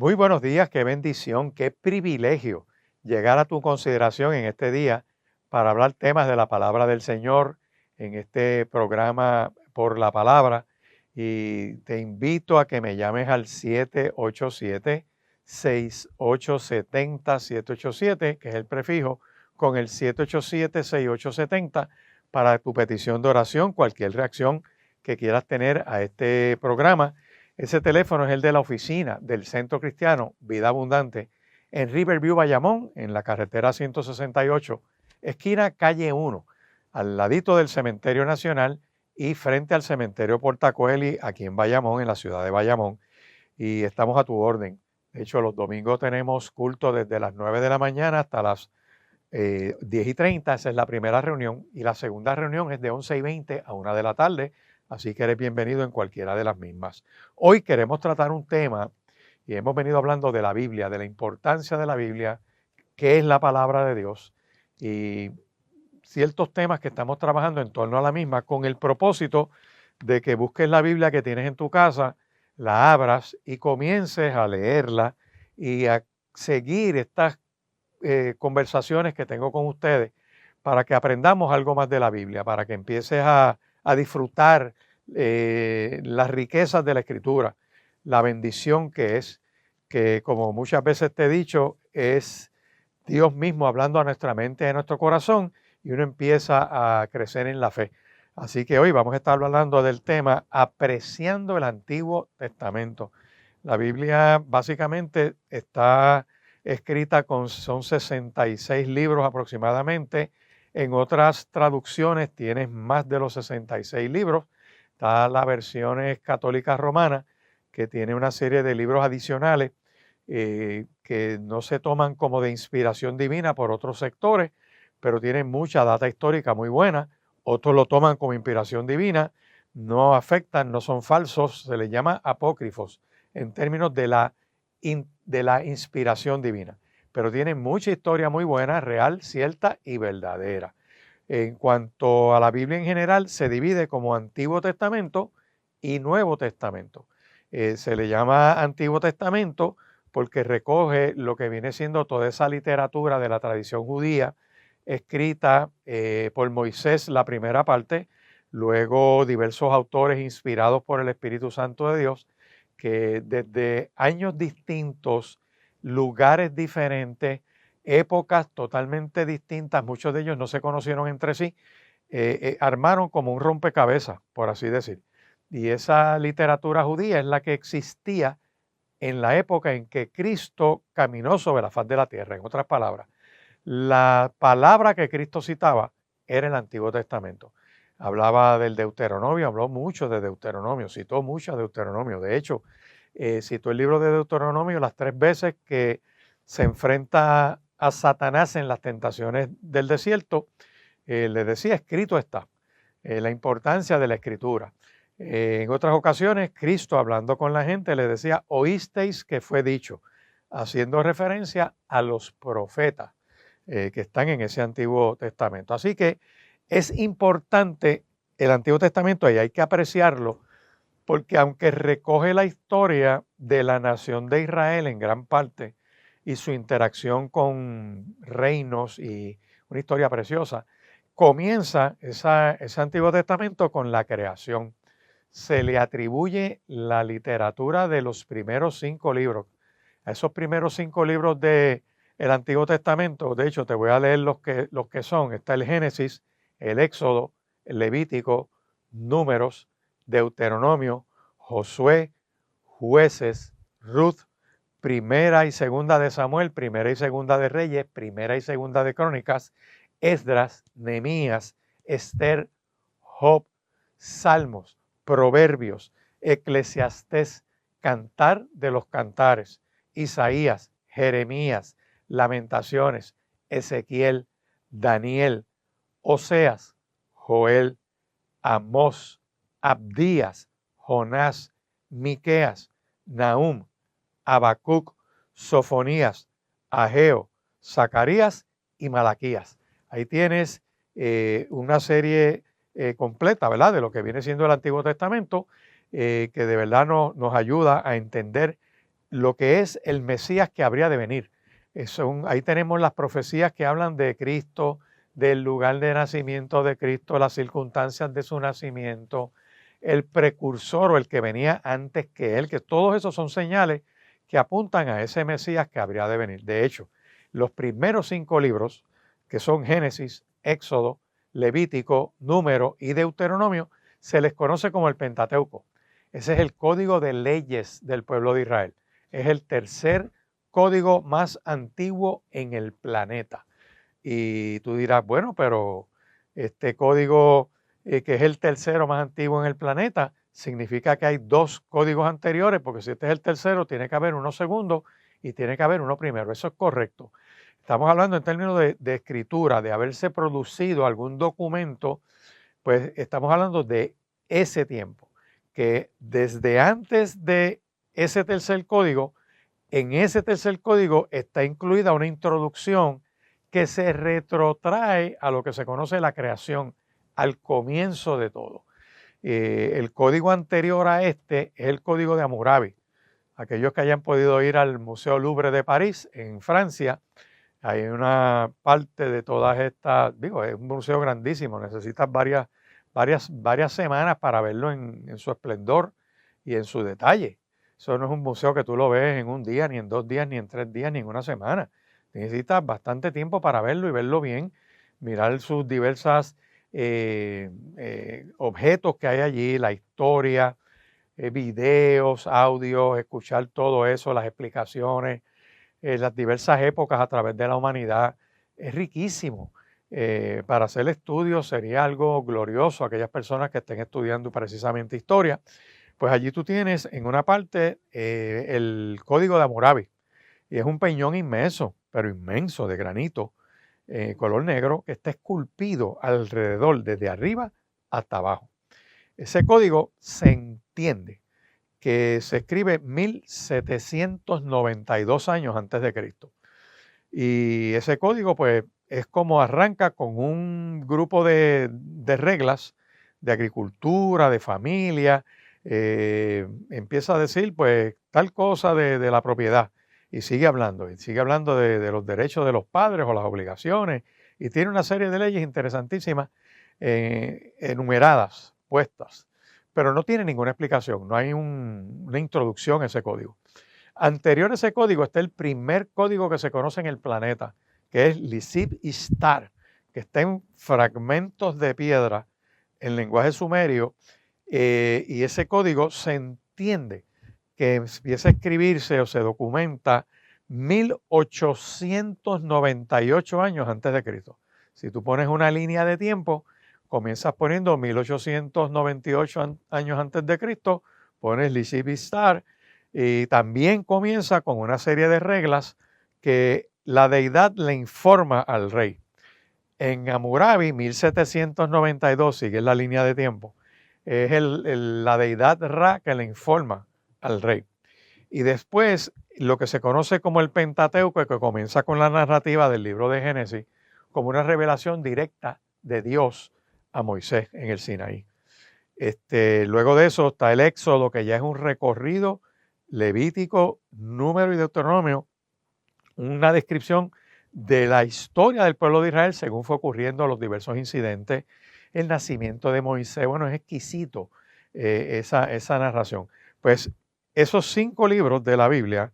Muy buenos días, qué bendición, qué privilegio llegar a tu consideración en este día para hablar temas de la palabra del Señor en este programa por la palabra. Y te invito a que me llames al 787-6870-787, que es el prefijo, con el 787-6870 para tu petición de oración, cualquier reacción que quieras tener a este programa. Ese teléfono es el de la oficina del Centro Cristiano Vida Abundante en Riverview, Bayamón, en la carretera 168, esquina calle 1, al ladito del Cementerio Nacional y frente al Cementerio Portacoeli, aquí en Bayamón, en la ciudad de Bayamón. Y estamos a tu orden. De hecho, los domingos tenemos culto desde las 9 de la mañana hasta las 10:30, esa es la primera reunión, y la segunda reunión es de 11:20 a 1 de la tarde, así que eres bienvenido en cualquiera de las mismas. Hoy queremos tratar un tema, y hemos venido hablando de la Biblia, de la importancia de la Biblia, qué es la palabra de Dios, y ciertos temas que estamos trabajando en torno a la misma, con el propósito de que busques la Biblia que tienes en tu casa, la abras y comiences a leerla y a seguir estas conversaciones que tengo con ustedes para que aprendamos algo más de la Biblia, para que empieces a disfrutar las riquezas de la Escritura, la bendición que es, que como muchas veces te he dicho, es Dios mismo hablando a nuestra mente y a nuestro corazón y uno empieza a crecer en la fe. Así que hoy vamos a estar hablando del tema apreciando el Antiguo Testamento. La Biblia básicamente está escrita son 66 libros aproximadamente. En otras traducciones tienes más de los 66 libros. Está la versión católica romana, que tiene una serie de libros adicionales que no se toman como de inspiración divina por otros sectores, pero tienen mucha data histórica muy buena. Otros lo toman como inspiración divina, no afectan, no son falsos, se les llama apócrifos en términos de la inspiración divina, pero tienen mucha historia muy buena, real, cierta y verdadera. En cuanto a la Biblia en general, se divide como Antiguo Testamento y Nuevo Testamento. Se le llama Antiguo Testamento porque recoge lo que viene siendo toda esa literatura de la tradición judía escrita por Moisés, la primera parte, luego diversos autores inspirados por el Espíritu Santo de Dios, que desde años distintos, lugares diferentes, épocas totalmente distintas, muchos de ellos no se conocieron entre sí, armaron como un rompecabezas, por así decir. Y esa literatura judía es la que existía en la época en que Cristo caminó sobre la faz de la tierra. En otras palabras, la palabra que Cristo citaba era el Antiguo Testamento. Hablaba del Deuteronomio, habló mucho de Deuteronomio, citó mucho de Deuteronomio. De hecho, citó el libro de Deuteronomio las 3 veces que se enfrenta a Satanás en las tentaciones del desierto. Le decía, escrito está, la importancia de la escritura. En otras ocasiones, Cristo hablando con la gente le decía, oísteis que fue dicho, haciendo referencia a los profetas que están en ese Antiguo Testamento. Así que es importante el Antiguo Testamento y hay que apreciarlo porque aunque recoge la historia de la nación de Israel en gran parte y su interacción con reinos y una historia preciosa, comienza ese Antiguo Testamento con la creación. Se le atribuye la literatura de los primeros 5 libros. A esos primeros 5 libros del Antiguo Testamento, de hecho te voy a leer los que son. Está el Génesis, el Éxodo, el Levítico, Números, Deuteronomio, Josué, Jueces, Ruth, Primera y Segunda de Samuel, Primera y Segunda de Reyes, Primera y Segunda de Crónicas, Esdras, Nehemías, Esther, Job, Salmos, Proverbios, Eclesiastés, Cantar de los Cantares, Isaías, Jeremías, Lamentaciones, Ezequiel, Daniel, Oseas, Joel, Amós, Abdías, Jonás, Miqueas, Nahum, Habacuc, Sofonías, Ageo, Zacarías y Malaquías. Ahí tienes una serie completa, ¿verdad?, de lo que viene siendo el Antiguo Testamento, que de verdad nos ayuda a entender lo que es el Mesías que habría de venir. Ahí tenemos las profecías que hablan de Cristo, del lugar de nacimiento de Cristo, las circunstancias de su nacimiento, el precursor o el que venía antes que él, que todos esos son señales que apuntan a ese Mesías que habría de venir. De hecho, los primeros 5 libros, que son Génesis, Éxodo, Levítico, Número y Deuteronomio, se les conoce como el Pentateuco. Ese es el código de leyes del pueblo de Israel. Es el tercer código más antiguo en el planeta. Y tú dirás, bueno, pero este código que es el tercero más antiguo en el planeta, significa que hay 2 códigos anteriores, porque si este es el tercero, tiene que haber uno segundo y tiene que haber uno primero. Eso es correcto. Estamos hablando en términos de escritura, de haberse producido algún documento, pues estamos hablando de ese tiempo, que desde antes de ese tercer código, en ese tercer código está incluida una introducción que se retrotrae a lo que se conoce la creación, al comienzo de todo. El código anterior a este es el código de Hammurabi. Aquellos que hayan podido ir al Museo Louvre de París, en Francia, hay una parte de todas estas, digo, es un museo grandísimo, necesitas varias semanas para verlo en su esplendor y en su detalle. Eso no es un museo que tú lo ves en un día, ni en 2 días, ni en 3 días, ni en una semana. Necesitas bastante tiempo para verlo y verlo bien, mirar sus diversas objetos que hay allí, la historia, videos, audios, escuchar todo eso, las explicaciones, las diversas épocas a través de la humanidad. Es riquísimo. Para hacer estudios sería algo glorioso aquellas personas que estén estudiando precisamente historia. Pues allí tú tienes en una parte el código de Hammurabi, y es un peñón inmenso, pero inmenso, de granito, color negro, que está esculpido alrededor, desde arriba hasta abajo. Ese código se entiende que se escribe 1792 años antes de Cristo. Y ese código, pues, es como arranca con un grupo de reglas de agricultura, de familia. Empieza a decir, pues, tal cosa de la propiedad. Y sigue hablando de los derechos de los padres o las obligaciones. Y tiene una serie de leyes interesantísimas, enumeradas, puestas. Pero no tiene ninguna explicación, no hay una introducción a ese código. Anterior a ese código está el primer código que se conoce en el planeta, que es Lisib Ishtar, que está en fragmentos de piedra en lenguaje sumerio, y ese código se entiende que empieza a escribirse o se documenta 1898 años antes de Cristo. Si tú pones una línea de tiempo, comienzas poniendo 1898 años antes de Cristo, pones Lisib Ishtar, y también comienza con una serie de reglas que la deidad le informa al rey. En Hammurabi, 1792, sigue la línea de tiempo, es la deidad Ra que le informa al rey. Y después, lo que se conoce como el Pentateuco, que comienza con la narrativa del libro de Génesis, como una revelación directa de Dios a Moisés en el Sinaí. Luego de eso está el Éxodo, que ya es un recorrido, Levítico, Número y Deuteronomio, una descripción de la historia del pueblo de Israel según fue ocurriendo los diversos incidentes, el nacimiento de Moisés. Bueno, es exquisito esa narración. Pues esos 5 libros de la Biblia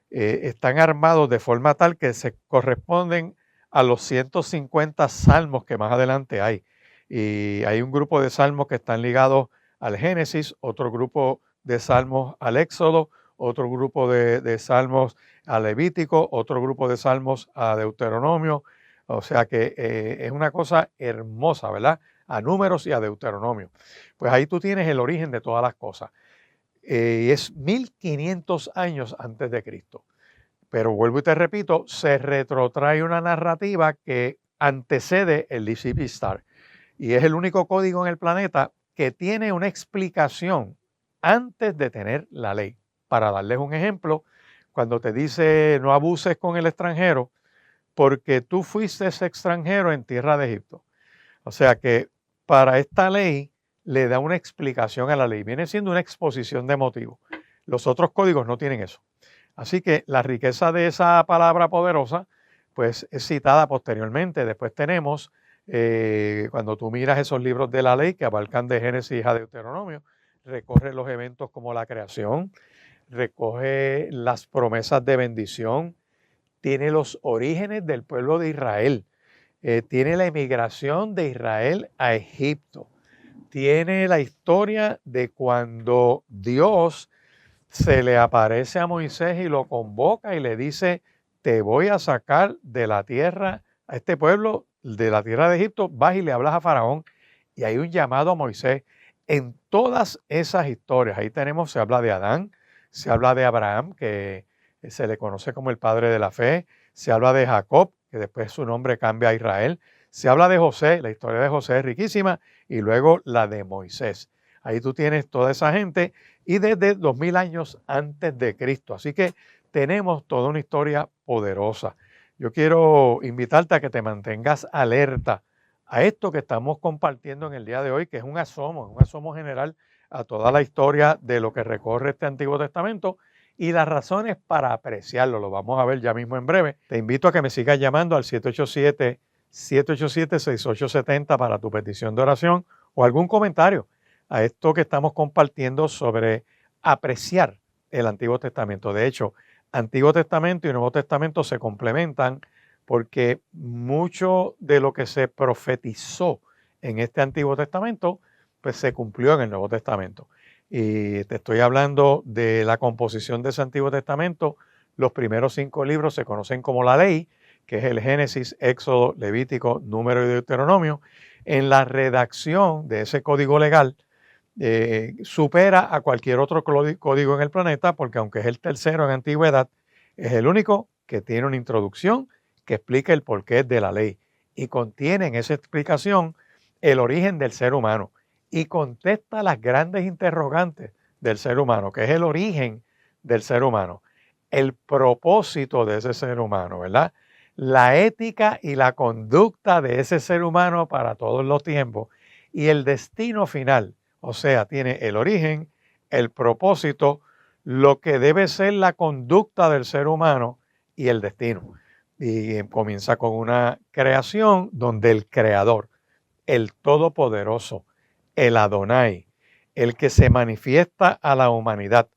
están armados de forma tal que se corresponden a los 150 salmos que más adelante hay. Y hay un grupo de salmos que están ligados al Génesis, otro grupo de salmos al Éxodo, otro grupo de salmos a Levítico, otro grupo de salmos a Deuteronomio. O sea que es una cosa hermosa, ¿verdad? A Números y a Deuteronomio. Pues ahí tú tienes el origen de todas las cosas. Es 1500 años antes de Cristo. Pero vuelvo y te repito, se retrotrae una narrativa que antecede el Lisib Ishtar. Y es el único código en el planeta que tiene una explicación antes de tener la ley. Para darles un ejemplo, cuando te dice no abuses con el extranjero, porque tú fuiste ese extranjero en tierra de Egipto. O sea que para esta ley le da una explicación a la ley. Viene siendo una exposición de motivos. Los otros códigos no tienen eso. Así que la riqueza de esa palabra poderosa, pues es citada posteriormente. Después tenemos, cuando tú miras esos libros de la ley que abarcan de Génesis a Deuteronomio, recorre los eventos como la creación, recoge las promesas de bendición, tiene los orígenes del pueblo de Israel, tiene la emigración de Israel a Egipto, tiene la historia de cuando Dios se le aparece a Moisés y lo convoca y le dice, te voy a sacar de la tierra, a este pueblo, de la tierra de Egipto, vas y le hablas a Faraón y hay un llamado a Moisés. En todas esas historias, ahí tenemos, se habla de Adán, se habla de Abraham, que se le conoce como el padre de la fe, se habla de Jacob, que después su nombre cambia a Israel, se habla de José, la historia de José es riquísima, y luego la de Moisés. Ahí tú tienes toda esa gente y desde 2000 años antes de Cristo. Así que tenemos toda una historia poderosa. Yo quiero invitarte a que te mantengas alerta a esto que estamos compartiendo en el día de hoy, que es un asomo general a toda la historia de lo que recorre este Antiguo Testamento y las razones para apreciarlo. Lo vamos a ver ya mismo en breve. Te invito a que me sigas llamando al 787-6870 para tu petición de oración o algún comentario a esto que estamos compartiendo sobre apreciar el Antiguo Testamento. De hecho, Antiguo Testamento y Nuevo Testamento se complementan porque mucho de lo que se profetizó en este Antiguo Testamento, pues se cumplió en el Nuevo Testamento. Y te estoy hablando de la composición de ese Antiguo Testamento. Los primeros 5 libros se conocen como la ley, que es el Génesis, Éxodo, Levítico, Número y Deuteronomio. En la redacción de ese código legal, supera a cualquier otro código en el planeta, porque aunque es el tercero en antigüedad, es el único que tiene una introducción que explica el porqué de la ley y contiene en esa explicación el origen del ser humano y contesta las grandes interrogantes del ser humano, que es el origen del ser humano, el propósito de ese ser humano, ¿verdad? La ética y la conducta de ese ser humano para todos los tiempos y el destino final. O sea, tiene el origen, el propósito, lo que debe ser la conducta del ser humano y el destino. Y comienza con una creación donde el creador, el todopoderoso, el Adonai, el que se manifiesta a la humanidad,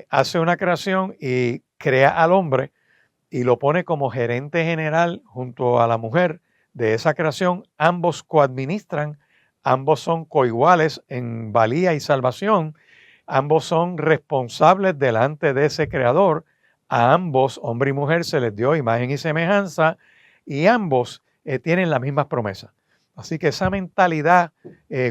hace una creación y crea al hombre y lo pone como gerente general junto a la mujer de esa creación. Ambos coadministran. Ambos son coiguales en valía y salvación. Ambos son responsables delante de ese creador. A ambos, hombre y mujer, se les dio imagen y semejanza y ambos tienen las mismas promesas. Así que esa mentalidad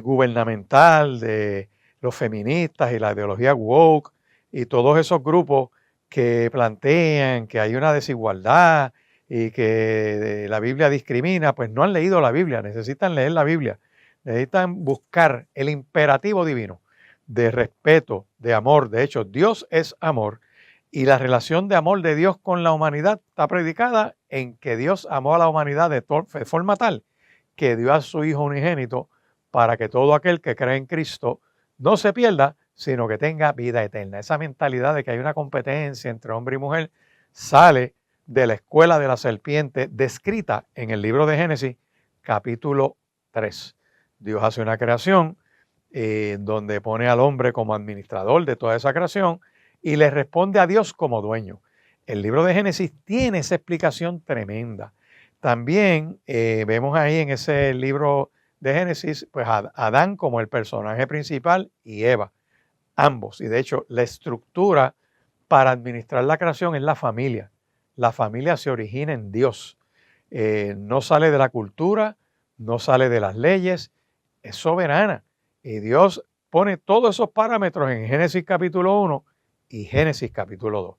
gubernamental de los feministas y la ideología woke y todos esos grupos que plantean que hay una desigualdad y que la Biblia discrimina, pues no han leído la Biblia, necesitan leer la Biblia. Necesitan buscar el imperativo divino de respeto, de amor. De hecho, Dios es amor y la relación de amor de Dios con la humanidad está predicada en que Dios amó a la humanidad de forma tal que dio a su Hijo unigénito para que todo aquel que cree en Cristo no se pierda, sino que tenga vida eterna. Esa mentalidad de que hay una competencia entre hombre y mujer sale de la escuela de la serpiente descrita en el libro de Génesis, capítulo 3. Dios hace una creación donde pone al hombre como administrador de toda esa creación y le responde a Dios como dueño. El libro de Génesis tiene esa explicación tremenda. También vemos ahí en ese libro de Génesis, pues a Adán como el personaje principal y Eva, ambos. Y de hecho, la estructura para administrar la creación es la familia. La familia se origina en Dios. No sale de la cultura, no sale de las leyes, es soberana. Y Dios pone todos esos parámetros en Génesis capítulo 1 y Génesis capítulo 2.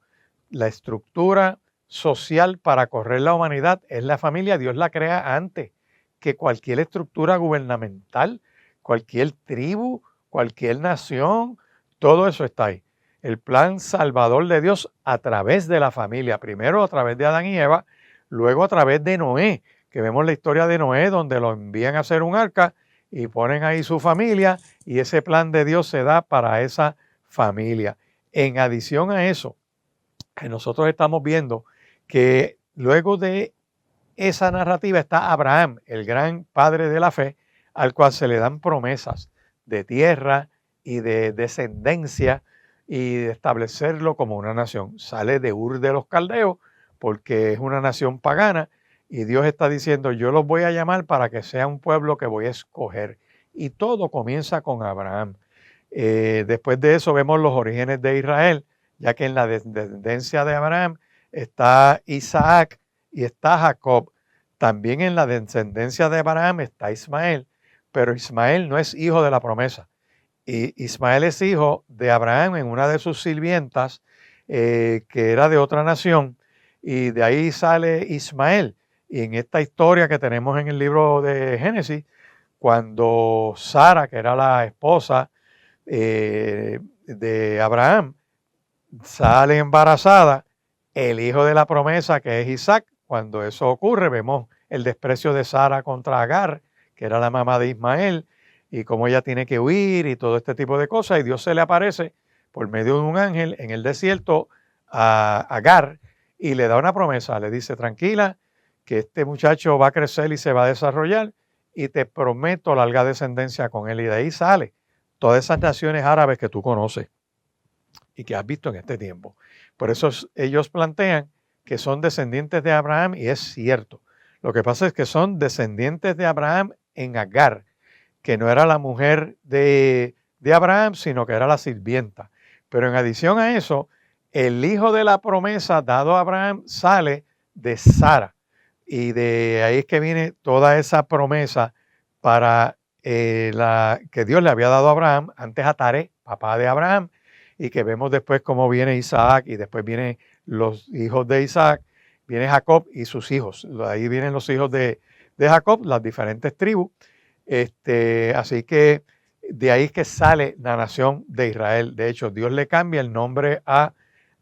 La estructura social para correr la humanidad es la familia. Dios la crea antes que cualquier estructura gubernamental, cualquier tribu, cualquier nación, todo eso está ahí. El plan salvador de Dios a través de la familia, primero a través de Adán y Eva, luego a través de Noé, que vemos la historia de Noé donde lo envían a hacer un arca y ponen ahí su familia y ese plan de Dios se da para esa familia. En adición a eso, que nosotros estamos viendo que luego de esa narrativa está Abraham, el gran padre de la fe, al cual se le dan promesas de tierra y de descendencia y de establecerlo como una nación. Sale de Ur de los Caldeos porque es una nación pagana y Dios está diciendo, yo los voy a llamar para que sea un pueblo que voy a escoger. Y todo comienza con Abraham. Después de eso vemos los orígenes de Israel, ya que en la descendencia de Abraham está Isaac y está Jacob. También en la descendencia de Abraham está Ismael, pero Ismael no es hijo de la promesa. Y Ismael es hijo de Abraham en una de sus sirvientas, que era de otra nación, y de ahí sale Ismael. Y en esta historia que tenemos en el libro de Génesis, cuando Sara, que era la esposa de Abraham, sale embarazada, el hijo de la promesa, que es Isaac, cuando eso ocurre, vemos el desprecio de Sara contra Agar, que era la mamá de Ismael, y cómo ella tiene que huir y todo este tipo de cosas, y Dios se le aparece por medio de un ángel en el desierto a Agar y le da una promesa, le dice, tranquila, que este muchacho va a crecer y se va a desarrollar, y te prometo larga descendencia con él, y de ahí sale todas esas naciones árabes que tú conoces y que has visto en este tiempo. Por eso ellos plantean que son descendientes de Abraham y es cierto. Lo que pasa es que son descendientes de Abraham en Agar, que no era la mujer de Abraham, sino que era la sirvienta. Pero en adición a eso, el hijo de la promesa dado a Abraham sale de Sara. Y de ahí es que viene toda esa promesa para que Dios le había dado a Abraham, antes a Taré, papá de Abraham, y que vemos después cómo viene Isaac y después vienen los hijos de Isaac, viene Jacob y sus hijos. Ahí vienen los hijos de Jacob, las diferentes tribus. Así que de ahí es que sale la nación de Israel. De hecho, Dios le cambia el nombre a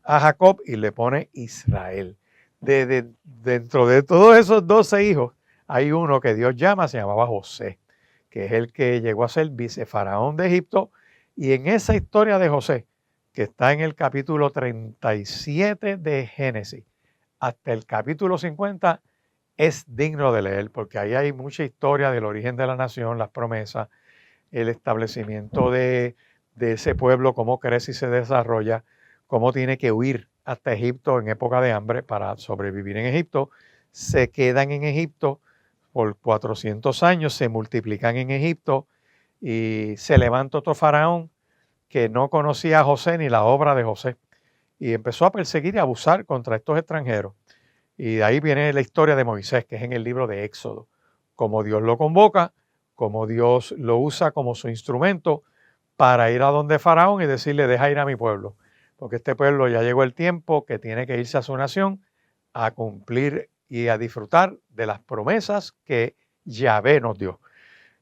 Jacob y le pone Israel. Dentro de todos esos 12 hijos, hay uno que Dios llama, se llamaba José, que es el que llegó a ser vicefaraón de Egipto. Y en esa historia de José, que está en el capítulo 37 de Génesis, hasta el capítulo 50, es digno de leer, porque ahí hay mucha historia del origen de la nación, las promesas, el establecimiento de ese pueblo, cómo crece y se desarrolla, cómo tiene que huir hasta Egipto en época de hambre para sobrevivir en Egipto. Se quedan en Egipto por 400 años, se multiplican en Egipto y se levanta otro faraón que no conocía a José ni la obra de José y empezó a perseguir y abusar contra estos extranjeros. Y de ahí viene la historia de Moisés, que es en el libro de Éxodo, cómo Dios lo convoca, cómo Dios lo usa como su instrumento para ir a donde Faraón y decirle, deja ir a mi pueblo, porque este pueblo ya llegó el tiempo que tiene que irse a su nación a cumplir y a disfrutar de las promesas que Yahvé nos dio.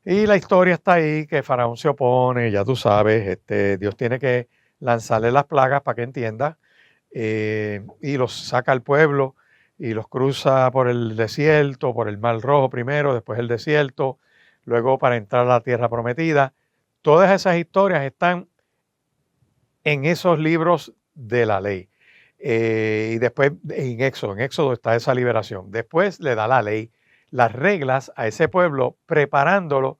Y la historia está ahí, que Faraón se opone, ya tú sabes, Dios tiene que lanzarle las plagas para que entienda, y los saca al pueblo y los cruza por el desierto, por el Mar Rojo primero, después el desierto, luego para entrar a la tierra prometida. Todas esas historias están en esos libros de la ley. Y después en Éxodo está esa liberación. Después le da la ley, las reglas a ese pueblo, preparándolo,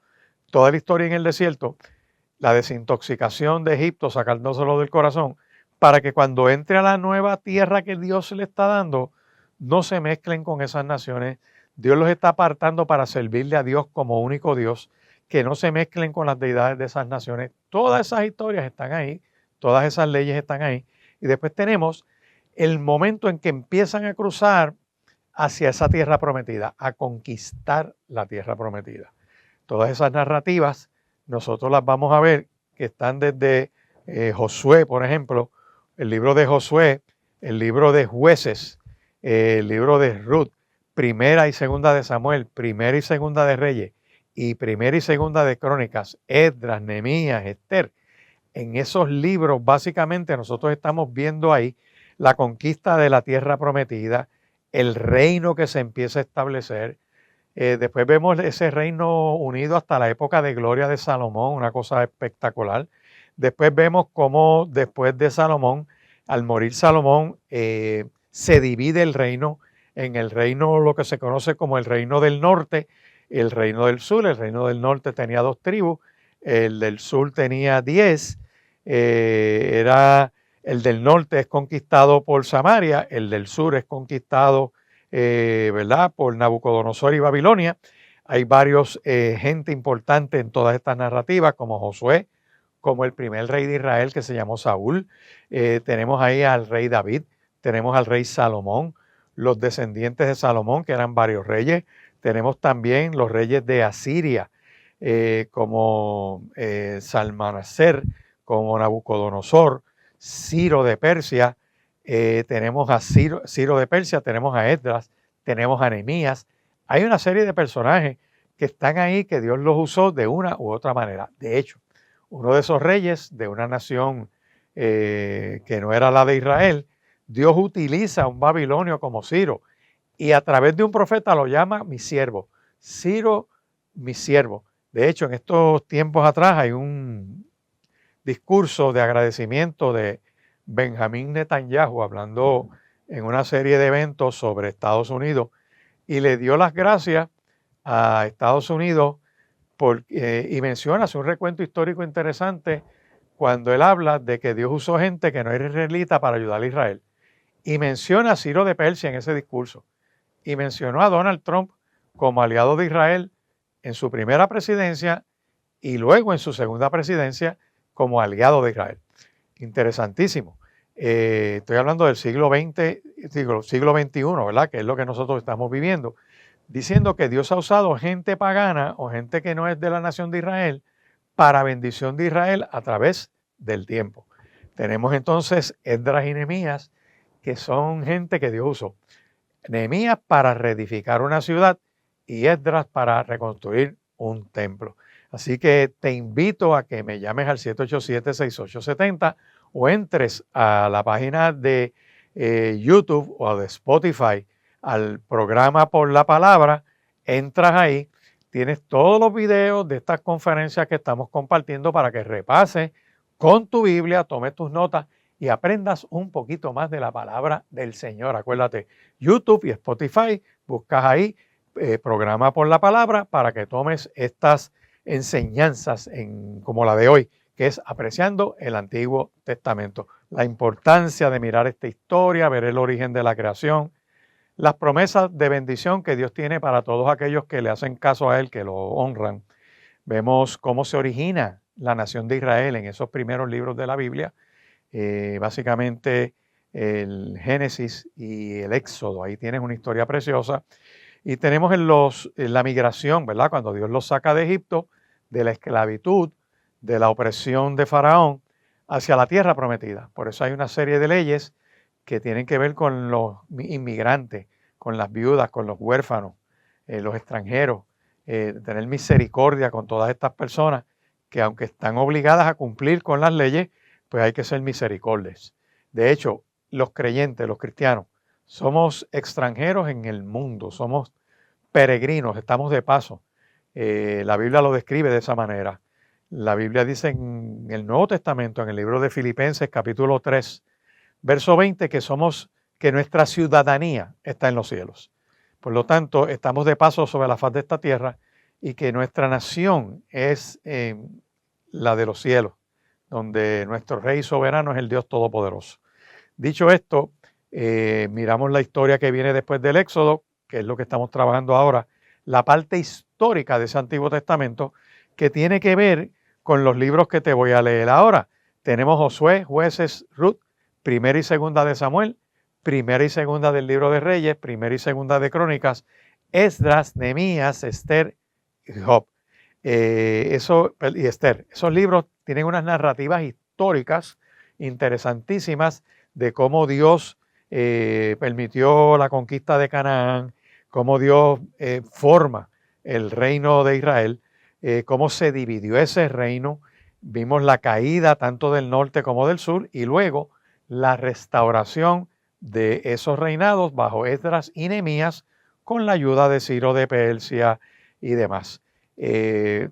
toda la historia en el desierto, la desintoxicación de Egipto, sacándoselo del corazón, para que cuando entre a la nueva tierra que Dios le está dando, no se mezclen con esas naciones. Dios los está apartando para servirle a Dios como único Dios, que no se mezclen con las deidades de esas naciones. Todas esas historias están ahí, todas esas leyes están ahí. Y después tenemos el momento en que empiezan a cruzar hacia esa tierra prometida, a conquistar la tierra prometida. Todas esas narrativas nosotros las vamos a ver que están desde Josué, por ejemplo, el libro de Josué, el libro de Jueces, el libro de Ruth, primera y segunda de Samuel, primera y segunda de Reyes y primera y segunda de Crónicas, Esdras, Nehemías, Esther. En esos libros básicamente nosotros estamos viendo ahí la conquista de la tierra prometida, el reino que se empieza a establecer. Después vemos ese reino unido hasta la época de gloria de Salomón, una cosa espectacular. Después vemos cómo después de Salomón Al morir Salomón, se divide el reino en el reino, lo que se conoce como el reino del norte, el reino del sur. El reino del norte tenía 2 tribus, el del sur tenía 10. El del norte es conquistado por Samaria, el del sur es conquistado, ¿verdad?, por Nabucodonosor y Babilonia. Hay varios gente importante en todas estas narrativas, como Josué, como el primer rey de Israel que se llamó Saúl. Tenemos ahí al rey David, tenemos al rey Salomón, los descendientes de Salomón, que eran varios reyes. Tenemos también los reyes de Asiria, como Salmanaser, como Nabucodonosor, Ciro de Persia. Tenemos a Ciro de Persia, tenemos a Esdras, tenemos a Nehemías. Hay una serie de personajes que están ahí que Dios los usó de una u otra manera. De hecho, uno de esos reyes de una nación que no era la de Israel, Dios utiliza a un babilonio como Ciro y a través de un profeta lo llama mi siervo. Ciro, mi siervo. De hecho, en estos tiempos atrás hay un discurso de agradecimiento de Benjamín Netanyahu hablando en una serie de eventos sobre Estados Unidos y le dio las gracias a Estados Unidos y menciona, hace un recuento histórico interesante cuando él habla de que Dios usó gente que no era israelita para ayudar a Israel. Y menciona a Ciro de Persia en ese discurso. Y mencionó a Donald Trump como aliado de Israel en su primera presidencia y luego en su segunda presidencia como aliado de Israel. Interesantísimo. Estoy hablando del siglo XX, siglo XXI, ¿verdad? Que es lo que nosotros estamos viviendo. Diciendo que Dios ha usado gente pagana o gente que no es de la nación de Israel para bendición de Israel a través del tiempo. Tenemos entonces Esdras y Nehemías, que son gente que Dios usó. Nehemías para reedificar una ciudad y Esdras para reconstruir un templo. Así que te invito a que me llames al 787-6870 o entres a la página de YouTube o de Spotify al programa Por la Palabra, entras ahí, tienes todos los videos de estas conferencias que estamos compartiendo para que repases con tu Biblia, tomes tus notas y aprendas un poquito más de la palabra del Señor. Acuérdate, YouTube y Spotify, buscas ahí programa Por la Palabra para que tomes estas enseñanzas como la de hoy, que es apreciando el Antiguo Testamento. La importancia de mirar esta historia, ver el origen de la creación, las promesas de bendición que Dios tiene para todos aquellos que le hacen caso a Él, que lo honran. Vemos cómo se origina la nación de Israel en esos primeros libros de la Biblia, básicamente el Génesis y el Éxodo. Ahí tienes una historia preciosa. Y tenemos en la migración, ¿verdad? Cuando Dios los saca de Egipto, de la esclavitud, de la opresión de Faraón, hacia la tierra prometida. Por eso hay una serie de leyes que tienen que ver con los inmigrantes, con las viudas, con los huérfanos, los extranjeros, tener misericordia con todas estas personas que aunque están obligadas a cumplir con las leyes, pues hay que ser misericordios. De hecho, los creyentes, los cristianos, somos extranjeros en el mundo, somos peregrinos, estamos de paso. La Biblia lo describe de esa manera. La Biblia dice en el Nuevo Testamento, en el libro de Filipenses, capítulo 3, verso 20, que nuestra ciudadanía está en los cielos. Por lo tanto, estamos de paso sobre la faz de esta tierra y que nuestra nación es la de los cielos, donde nuestro Rey soberano es el Dios Todopoderoso. Dicho esto, miramos la historia que viene después del Éxodo, que es lo que estamos trabajando ahora, la parte histórica de ese Antiguo Testamento, que tiene que ver con los libros que te voy a leer ahora. Tenemos Josué, Jueces, Ruth, Primera y Segunda de Samuel, Primera y Segunda del Libro de Reyes, Primera y Segunda de Crónicas, Esdras, Nehemías, Esther y Job. Y Esther. Esos libros tienen unas narrativas históricas interesantísimas de cómo Dios permitió la conquista de Canaán, cómo Dios forma el reino de Israel, cómo se dividió ese reino. Vimos la caída tanto del norte como del sur y luego la restauración de esos reinados bajo Esdras y Nehemías con la ayuda de Ciro de Persia y demás.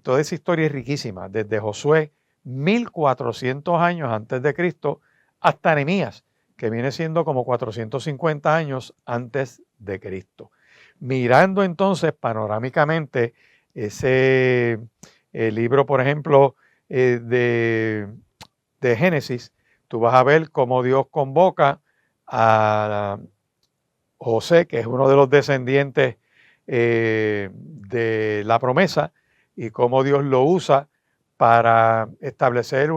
Toda esa historia es riquísima, desde Josué, 1400 años antes de Cristo, hasta Nehemías, que viene siendo como 450 años antes de Cristo. Mirando entonces panorámicamente ese libro, por ejemplo, de Génesis, tú vas a ver cómo Dios convoca a José, que es uno de los descendientes de la promesa, y cómo Dios lo usa para establecer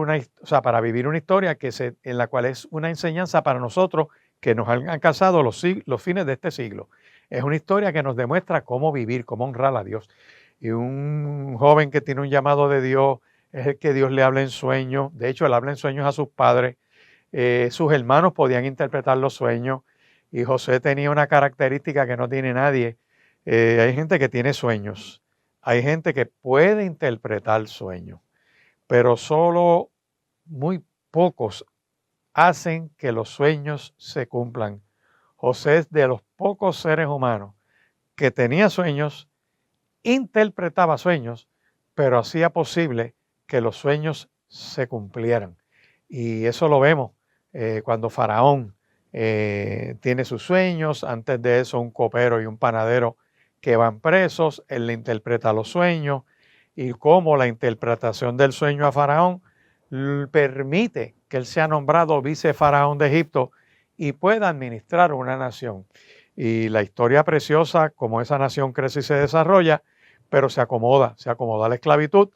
para vivir una historia en la cual es una enseñanza para nosotros que nos han alcanzado los fines de este siglo. Es una historia que nos demuestra cómo vivir, cómo honrar a Dios. Y un joven que tiene un llamado de Dios es el que Dios le habla en sueños. De hecho, él habla en sueños a sus padres. Sus hermanos podían interpretar los sueños. Y José tenía una característica que no tiene nadie. Hay gente que tiene sueños. Hay gente que puede interpretar sueños. Pero solo muy pocos hacen que los sueños se cumplan. José es de los pocos seres humanos que tenía sueños, interpretaba sueños, pero hacía posible que los sueños se cumplieran. Y eso lo vemos cuando Faraón tiene sus sueños. Antes de eso, un copero y un panadero que van presos, él le interpreta los sueños, y cómo la interpretación del sueño a Faraón permite que él sea nombrado vicefaraón de Egipto y pueda administrar una nación. Y la historia preciosa, como esa nación crece y se desarrolla, pero se acomoda a la esclavitud,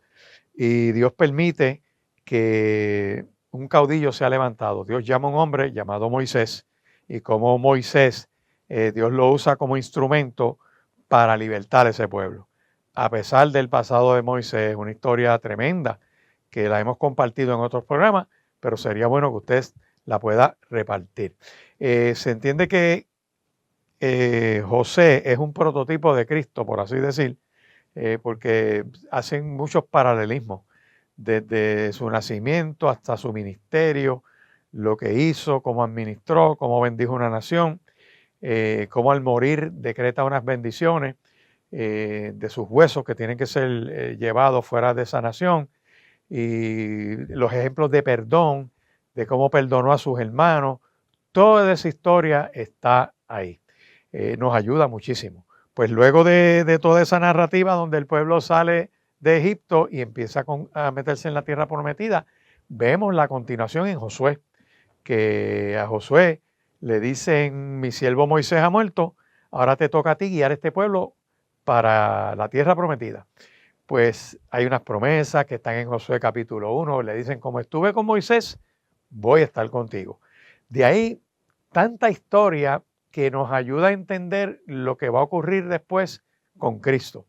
y Dios permite que un caudillo sea levantado. Dios llama a un hombre llamado Moisés, y como Moisés, Dios lo usa como instrumento para libertar a ese pueblo. A pesar del pasado de Moisés, una historia tremenda que la hemos compartido en otros programas, pero sería bueno que usted la pueda repartir. Se entiende que José es un prototipo de Cristo, por así decir, porque hacen muchos paralelismos, desde su nacimiento hasta su ministerio, lo que hizo, cómo administró, cómo bendijo una nación, cómo al morir decreta unas bendiciones de sus huesos que tienen que ser llevados fuera de esa nación, y los ejemplos de perdón, de cómo perdonó a sus hermanos. Toda esa historia está ahí. Nos ayuda muchísimo. Pues luego de toda esa narrativa donde el pueblo sale de Egipto y empieza a meterse en la tierra prometida, vemos la continuación en Josué, que a Josué le dicen: mi siervo Moisés ha muerto, ahora te toca a ti guiar este pueblo para la tierra prometida. Pues hay unas promesas que están en Josué capítulo 1, le dicen: como estuve con Moisés, voy a estar contigo. De ahí tanta historia que nos ayuda a entender lo que va a ocurrir después con Cristo,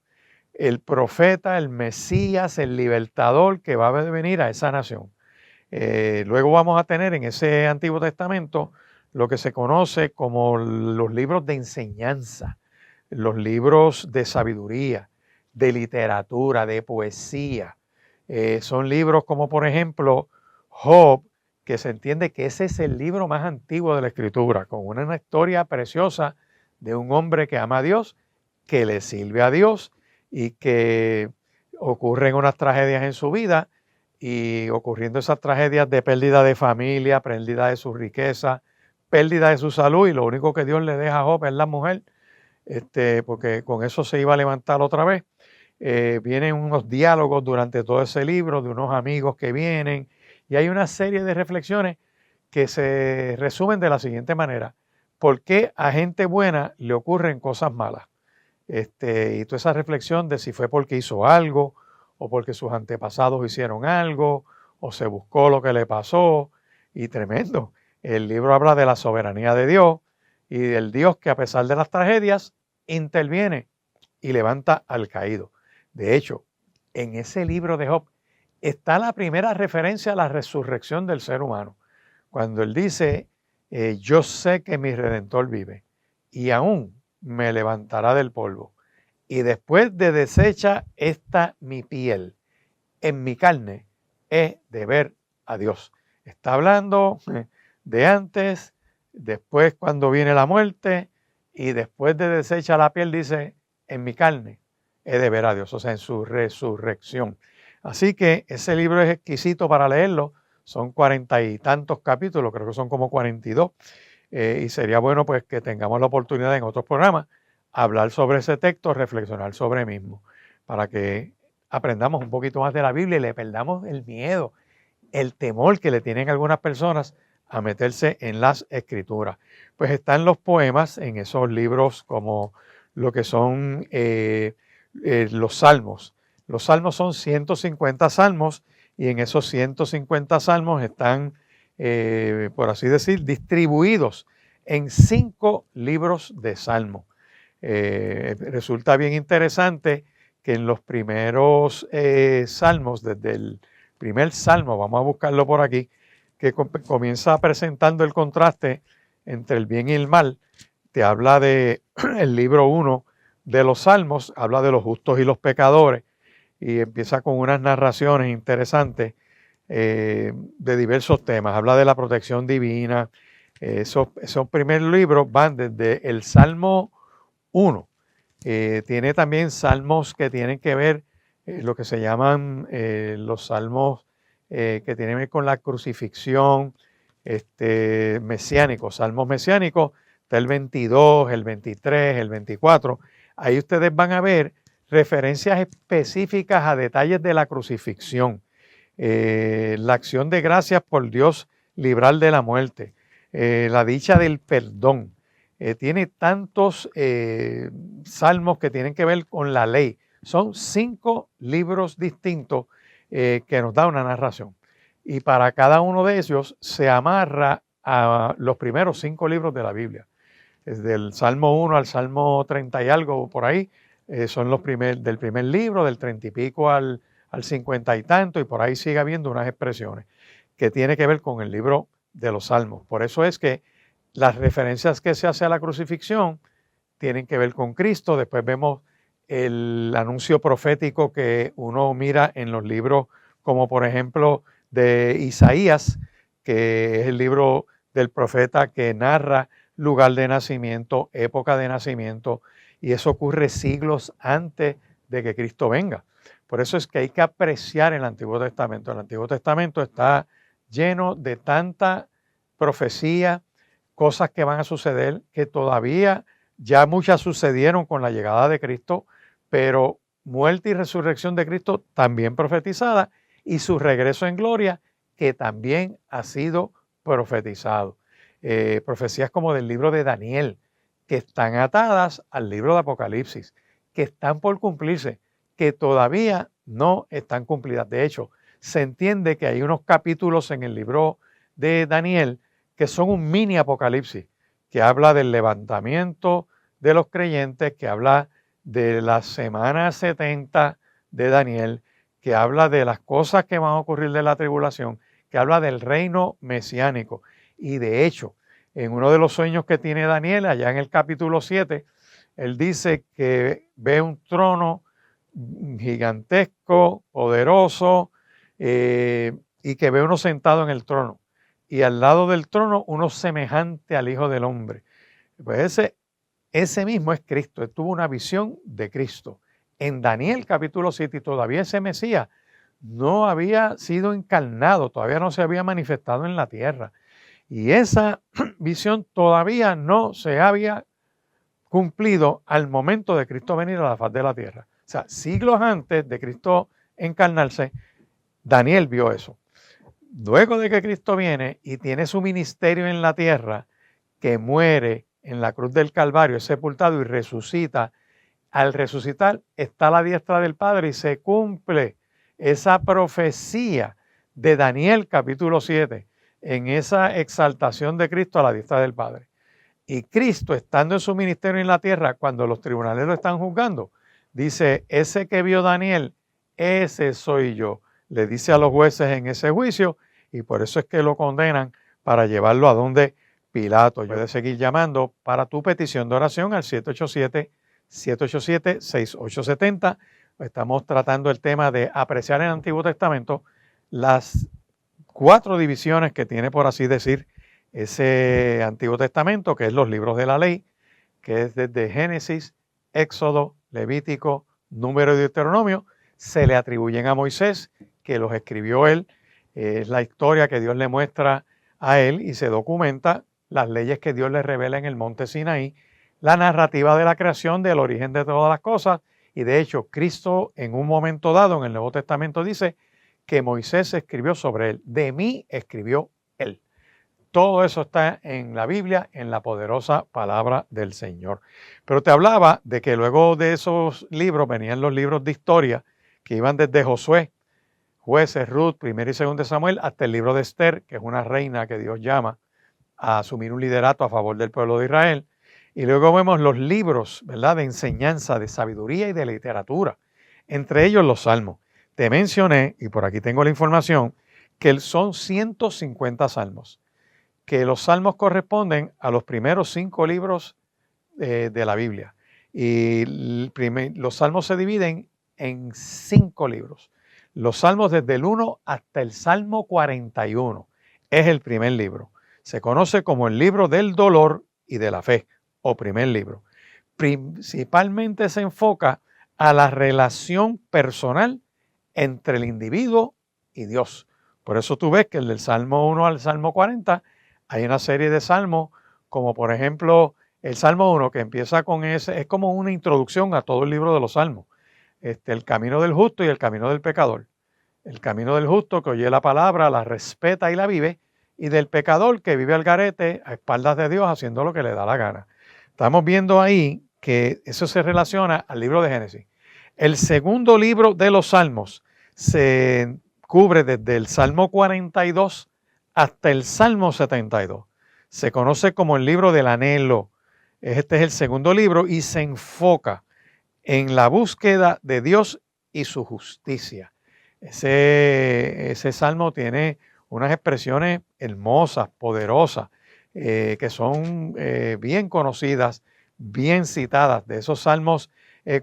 el profeta, el Mesías, el libertador que va a venir a esa nación. Luego vamos a tener en ese Antiguo Testamento lo que se conoce como los libros de enseñanza, los libros de sabiduría, de literatura, de poesía. Son libros como, por ejemplo, Job, que se entiende que ese es el libro más antiguo de la Escritura, con una historia preciosa de un hombre que ama a Dios, que le sirve a Dios, y que ocurren unas tragedias en su vida, y ocurriendo esas tragedias de pérdida de familia, pérdida de su riqueza, pérdida de su salud, y lo único que Dios le deja a Job es la mujer, porque con eso se iba a levantar otra vez. Vienen unos diálogos durante todo ese libro de unos amigos que vienen, y hay una serie de reflexiones que se resumen de la siguiente manera: ¿por qué a gente buena le ocurren cosas malas? Y toda esa reflexión de si fue porque hizo algo, o porque sus antepasados hicieron algo, o se buscó lo que le pasó. Y tremendo. El libro habla de la soberanía de Dios, y del Dios que a pesar de las tragedias interviene y levanta al caído. De hecho, en ese libro de Job está la primera referencia a la resurrección del ser humano, cuando él dice: yo sé que mi Redentor vive y aún me levantará del polvo, y después de deshecha esta mi piel, en mi carne he de ver a Dios. Está hablando de antes, después cuando viene la muerte, y después de deshecha la piel dice: en mi carne he de ver a Dios, o sea, en su resurrección. Así que ese libro es exquisito para leerlo, son 40 y tantos capítulos, creo que son como 42, y sería bueno pues que tengamos la oportunidad en otros programas hablar sobre ese texto, reflexionar sobre el mismo, para que aprendamos un poquito más de la Biblia y le perdamos el miedo, el temor que le tienen algunas personas a meterse en las escrituras. Pues están los poemas en esos libros como lo que son los salmos. Los salmos son 150 salmos y en esos 150 salmos están, por así decir, distribuidos en 5 libros de salmos. Resulta bien interesante que en los primeros salmos, desde el primer salmo, vamos a buscarlo por aquí, que comienza presentando el contraste entre el bien y el mal, te habla de el libro 1 de los salmos, habla de los justos y los pecadores, y empieza con unas narraciones interesantes de diversos temas, habla de la protección divina. Esos primeros libros van desde el Salmo 1. Tiene también salmos que tienen que ver, lo que se llaman los salmos que tienen que ver con la crucifixión, mesiánicos, salmos mesiánicos, está el 22, el 23, el 24. Ahí ustedes van a ver referencias específicas a detalles de la crucifixión, la acción de gracias por Dios librar de la muerte, la dicha del perdón. Tiene tantos salmos que tienen que ver con la ley. Son 5 libros distintos que nos da una narración. Y para cada uno de ellos se amarra a los primeros 5 libros de la Biblia. Desde el Salmo 1 al Salmo 30 y algo por ahí, son los del primer libro, del 30 y pico al 50 y tanto, y por ahí sigue habiendo unas expresiones que tiene que ver con el libro de los Salmos. Por eso es que las referencias que se hace a la crucifixión tienen que ver con Cristo. Después vemos el anuncio profético que uno mira en los libros como por ejemplo de Isaías, que es el libro del profeta que narra lugar de nacimiento, época de nacimiento, y eso ocurre siglos antes de que Cristo venga. Por eso es que hay que apreciar el Antiguo Testamento. El Antiguo Testamento está lleno de tanta profecía, cosas que van a suceder, que todavía ya muchas sucedieron con la llegada de Cristo, pero muerte y resurrección de Cristo también profetizada, y su regreso en gloria que también ha sido profetizado. Profecías como del libro de Daniel, que están atadas al libro de Apocalipsis, que están por cumplirse, que todavía no están cumplidas. De hecho, se entiende que hay unos capítulos en el libro de Daniel que son un mini apocalipsis, que habla del levantamiento de los creyentes, que habla de la semana 70 de Daniel, que habla de las cosas que van a ocurrir de la tribulación, que habla del reino mesiánico. Y de hecho, en uno de los sueños que tiene Daniel, allá en el capítulo 7, él dice que ve un trono gigantesco, poderoso, y que ve uno sentado en el trono. Y al lado del trono uno semejante al Hijo del Hombre. Pues ese mismo es Cristo. Él tuvo una visión de Cristo en Daniel capítulo 7 y todavía ese Mesías no había sido encarnado, todavía no se había manifestado en la tierra. Y esa visión todavía no se había cumplido al momento de Cristo venir a la faz de la tierra. O sea, siglos antes de Cristo encarnarse, Daniel vio eso. Luego de que Cristo viene y tiene su ministerio en la tierra, que muere en la cruz del Calvario, es sepultado y resucita, al resucitar está a la diestra del Padre y se cumple esa profecía de Daniel capítulo 7, en esa exaltación de Cristo a la diestra del Padre. Y Cristo, estando en su ministerio en la tierra, cuando los tribunales lo están juzgando, dice, ese que vio Daniel, ese soy yo. Le dice a los jueces en ese juicio, y por eso es que lo condenan para llevarlo a donde Pilato. Yo he de seguir llamando para tu petición de oración al 787-787-6870. Estamos tratando el tema de apreciar en el Antiguo Testamento las 4 divisiones que tiene, por así decir, ese Antiguo Testamento, que es los libros de la ley, que es desde Génesis, Éxodo, Levítico, Número y Deuteronomio. Se le atribuyen a Moisés, que los escribió él. Es la historia que Dios le muestra a él y se documenta las leyes que Dios le revela en el monte Sinaí, la narrativa de la creación, del origen de todas las cosas. Y de hecho, Cristo en un momento dado en el Nuevo Testamento dice que Moisés escribió sobre él. De mí escribió él. Todo eso está en la Biblia, en la poderosa palabra del Señor. Pero te hablaba de que luego de esos libros venían los libros de historia que iban desde Josué, Jueces, Ruth, Primero y Segundo de Samuel, hasta el libro de Esther, que es una reina que Dios llama a asumir un liderato a favor del pueblo de Israel. Y luego vemos los libros, ¿verdad?, de enseñanza, de sabiduría y de literatura, entre ellos los salmos. Te mencioné, y por aquí tengo la información, que son 150 salmos, que los salmos corresponden a los primeros 5 libros de la Biblia. Y los salmos se dividen en 5 libros. Los salmos desde el 1 hasta el Salmo 41 es el primer libro. Se conoce como el libro del dolor y de la fe, o primer libro. Principalmente se enfoca a la relación personal entre el individuo y Dios. Por eso tú ves que del Salmo 1 al Salmo 40 hay una serie de salmos, como por ejemplo el Salmo 1, que empieza con ese, es como una introducción a todo el libro de los salmos. El camino del justo y el camino del pecador. El camino del justo que oye la palabra, la respeta y la vive, y del pecador que vive al garete a espaldas de Dios haciendo lo que le da la gana. Estamos viendo ahí que eso se relaciona al libro de Génesis. El segundo libro de los salmos se cubre desde el Salmo 42 hasta el Salmo 72. Se conoce como el libro del anhelo. Este es el segundo libro y se enfoca en la búsqueda de Dios y su justicia. Ese salmo tiene unas expresiones hermosas, poderosas, que son bien conocidas, bien citadas. De esos salmos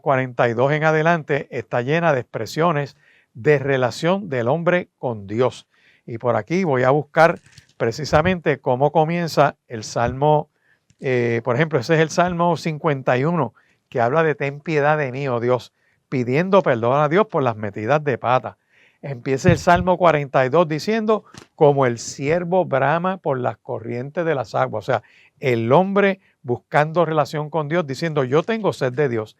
42 en adelante está llena de expresiones de relación del hombre con Dios. Y por aquí voy a buscar precisamente cómo comienza el salmo, por ejemplo, ese es el Salmo 51, que habla de ten piedad de mí, oh Dios, pidiendo perdón a Dios por las metidas de pata. Empieza el Salmo 42 diciendo, como el siervo brama por las corrientes de las aguas. O sea, el hombre buscando relación con Dios, diciendo, yo tengo sed de Dios.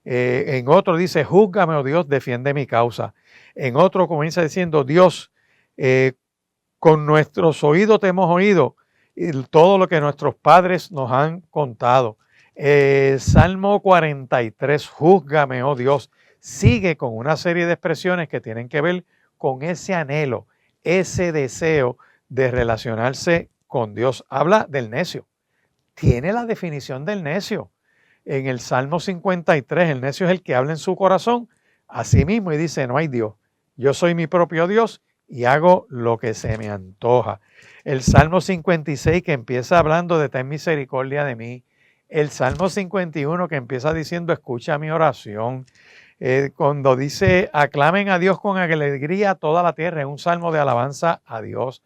En otro dice, júzgame, oh Dios, defiende mi causa. En otro comienza diciendo, Dios, con nuestros oídos te hemos oído y todo lo que nuestros padres nos han contado. Salmo 43, júzgame, oh Dios, sigue con una serie de expresiones que tienen que ver con ese anhelo, ese deseo de relacionarse con Dios. Habla del necio, tiene la definición del necio. En el Salmo 53, el necio es el que habla en su corazón a sí mismo y dice, no hay Dios, yo soy mi propio Dios y hago lo que se me antoja. El Salmo 56 que empieza hablando de ten misericordia de mí. El Salmo 51 que empieza diciendo escucha mi oración. Cuando dice aclamen a Dios con alegría toda la tierra, es un salmo de alabanza a Dios.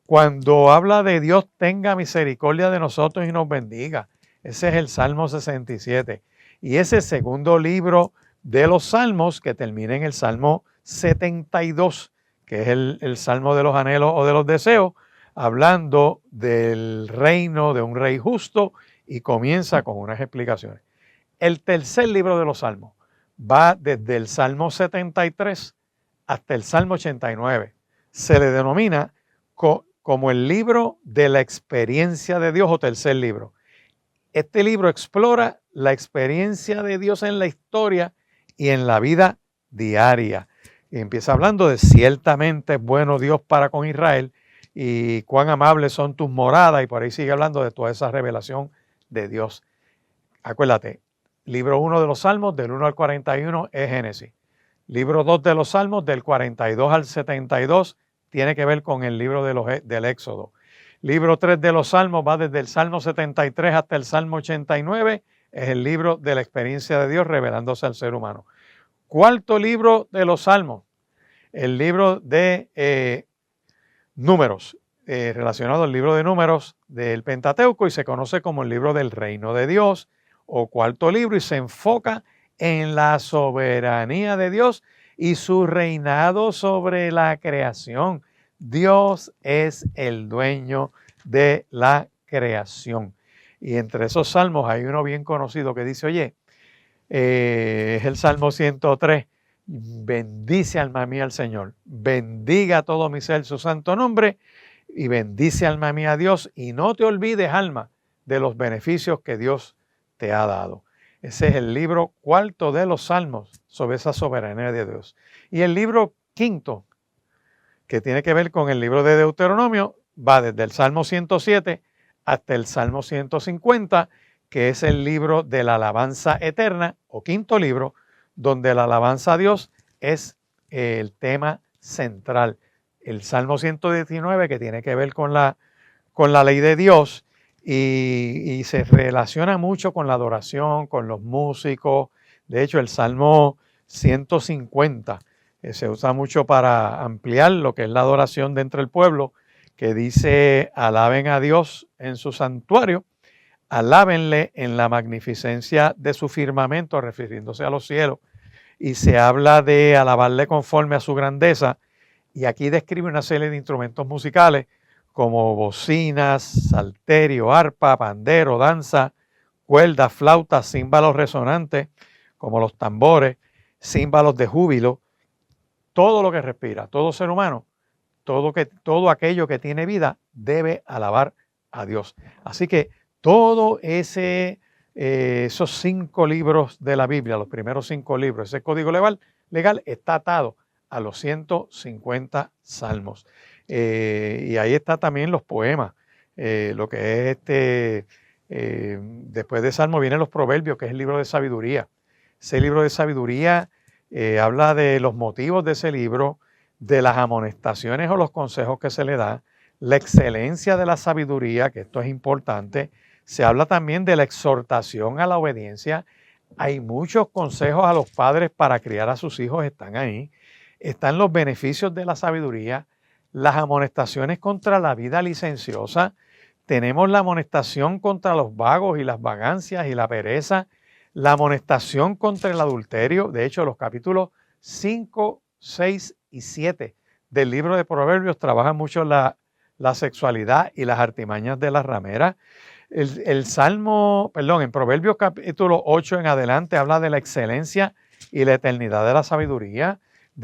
Cuando habla de Dios tenga misericordia de nosotros y nos bendiga, ese es el Salmo 67. Y ese segundo libro de los salmos que termina en el Salmo 72, que es el Salmo de los anhelos o de los deseos, hablando del reino de un rey justo y comienza con unas explicaciones. El tercer libro de los salmos va desde el Salmo 73 hasta el Salmo 89. Se le denomina como el libro de la experiencia de Dios o tercer libro. Este libro explora la experiencia de Dios en la historia y en la vida diaria. Y empieza hablando de ciertamente es bueno Dios para con Israel y cuán amables son tus moradas y por ahí sigue hablando de toda esa revelación de Dios. Acuérdate, libro 1 de los Salmos del 1 al 41 es Génesis. Libro 2 de los Salmos del 42 al 72 tiene que ver con el libro del Éxodo. Libro 3 de los Salmos va desde el Salmo 73 hasta el Salmo 89, es el libro de la experiencia de Dios revelándose al ser humano. Cuarto libro de los Salmos, el libro de Números, relacionado al libro de Números del Pentateuco y se conoce como el libro del Reino de Dios o cuarto libro y se enfoca en la soberanía de Dios y su reinado sobre la creación. Dios es el dueño de la creación. Y entre esos salmos hay uno bien conocido que dice, oye, es el Salmo 103, bendice alma mía al Señor, bendiga todo mi ser su santo nombre y bendice alma mía a Dios y no te olvides alma de los beneficios que Dios te ha dado. Ese es el libro cuarto de los salmos sobre esa soberanía de Dios. Y el libro quinto, que tiene que ver con el libro de Deuteronomio, va desde el Salmo 107 hasta el Salmo 150, que es el libro de la alabanza eterna, o quinto libro, donde la alabanza a Dios es el tema central. El Salmo 119, que tiene que ver con la ley de Dios, y se relaciona mucho con la adoración, con los músicos. De hecho, el Salmo 150 se usa mucho para ampliar lo que es la adoración dentro del pueblo, que dice, alaben a Dios en su santuario, alábenle en la magnificencia de su firmamento, refiriéndose a los cielos, y se habla de alabarle conforme a su grandeza, y aquí describe una serie de instrumentos musicales como bocinas, salterio, arpa, pandero, danza, cuerdas, flautas, címbalos resonantes, como los tambores, címbalos de júbilo, todo lo que respira, todo ser humano, todo aquello que tiene vida debe alabar a Dios. Así que todo esos 5 libros de la Biblia, los primeros 5 libros, ese código legal está atado a los 150 salmos. Y ahí está también los poemas, lo que es después de Salmo vienen los Proverbios, que es el libro de sabiduría. Ese libro de sabiduría habla de los motivos de ese libro, de las amonestaciones o los consejos que se le da, la excelencia de la sabiduría, que esto es importante. Se habla también de la exhortación a la obediencia. Hay muchos consejos a los padres para criar a sus hijos, están ahí. Están los beneficios de la sabiduría, las amonestaciones contra la vida licenciosa. Tenemos la amonestación contra los vagos y las vagancias y la pereza, la amonestación contra el adulterio. De hecho, los capítulos 5, 6 y 7 del libro de Proverbios trabajan mucho la sexualidad y las artimañas de las rameras. En Proverbios capítulo 8 en adelante habla de la excelencia y la eternidad de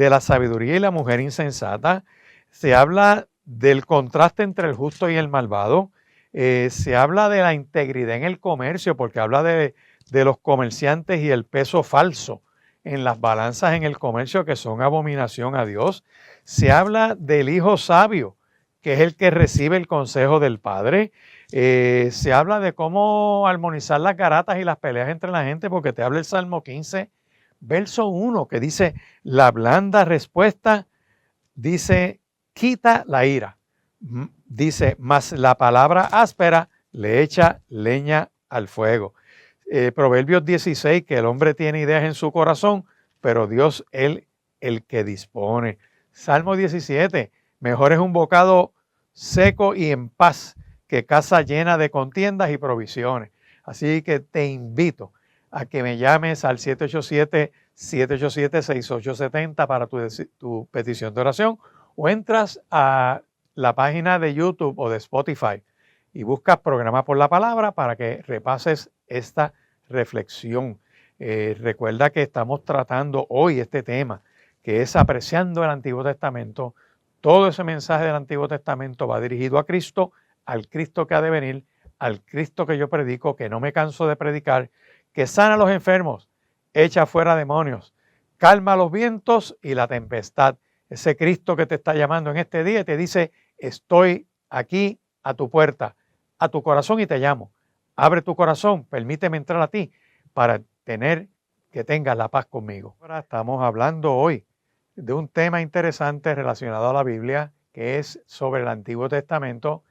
la sabiduría y la mujer insensata. Se habla del contraste entre el justo y el malvado. Se habla de la integridad en el comercio, porque habla de los comerciantes y el peso falso en las balanzas en el comercio, que son abominación a Dios. Se habla del hijo sabio, que es el que recibe el consejo del padre. Se habla de cómo armonizar las garatas y las peleas entre la gente, porque te habla el Salmo 15, verso 1, que dice, la blanda respuesta, dice, quita la ira. Dice, mas la palabra áspera le echa leña al fuego. Proverbios 16, que el hombre tiene ideas en su corazón, pero Dios él el que dispone. Salmo 17, mejor es un bocado seco y en paz que casa llena de contiendas y provisiones. Así que te invito a que me llames al 787-787-6870 para tu petición de oración, o entras a la página de YouTube o de Spotify y buscas Programa por la Palabra para que repases esta reflexión. Recuerda que estamos tratando hoy este tema, que es apreciando el Antiguo Testamento. Todo ese mensaje del Antiguo Testamento va dirigido a Cristo, al Cristo que ha de venir, al Cristo que yo predico, que no me canso de predicar, que sana a los enfermos, echa fuera demonios, calma los vientos y la tempestad. Ese Cristo que te está llamando en este día y te dice, estoy aquí a tu puerta, a tu corazón y te llamo. Abre tu corazón, permíteme entrar a ti para que tengas la paz conmigo. Ahora estamos hablando hoy de un tema interesante relacionado a la Biblia, que es sobre el Antiguo Testamento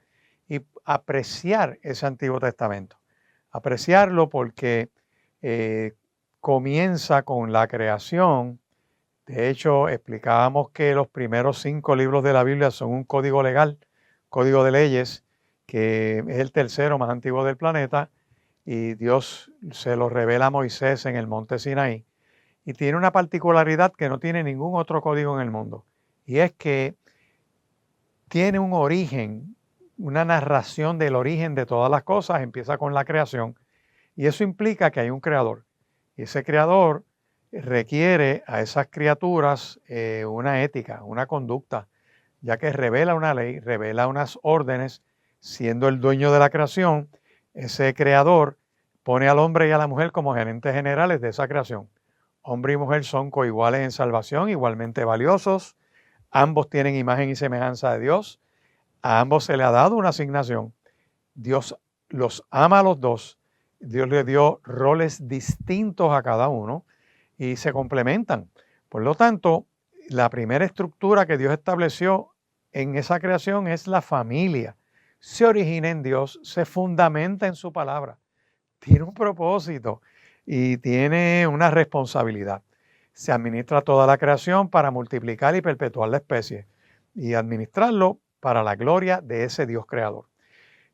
y apreciar ese Antiguo Testamento. Apreciarlo porque comienza con la creación. De hecho, explicábamos que los primeros 5 libros de la Biblia son un código legal, código de leyes, que es el tercero más antiguo del planeta, y Dios se lo revela a Moisés en el monte Sinaí, y tiene una particularidad que no tiene ningún otro código en el mundo, y es que tiene un origen, una narración del origen de todas las cosas, empieza con la creación, y eso implica que hay un creador. Y ese creador requiere a esas criaturas una ética, una conducta, ya que revela una ley, revela unas órdenes, siendo el dueño de la creación, ese creador pone al hombre y a la mujer como gerentes generales de esa creación. Hombre y mujer son coiguales en salvación, igualmente valiosos, ambos tienen imagen y semejanza de Dios, a ambos se le ha dado una asignación. Dios los ama a los dos, Dios le dio roles distintos a cada uno y se complementan. Por lo tanto, la primera estructura que Dios estableció en esa creación es la familia. Se origina en Dios, se fundamenta en su palabra, tiene un propósito y tiene una responsabilidad. Se administra toda la creación para multiplicar y perpetuar la especie y administrarlo para la gloria de ese Dios creador.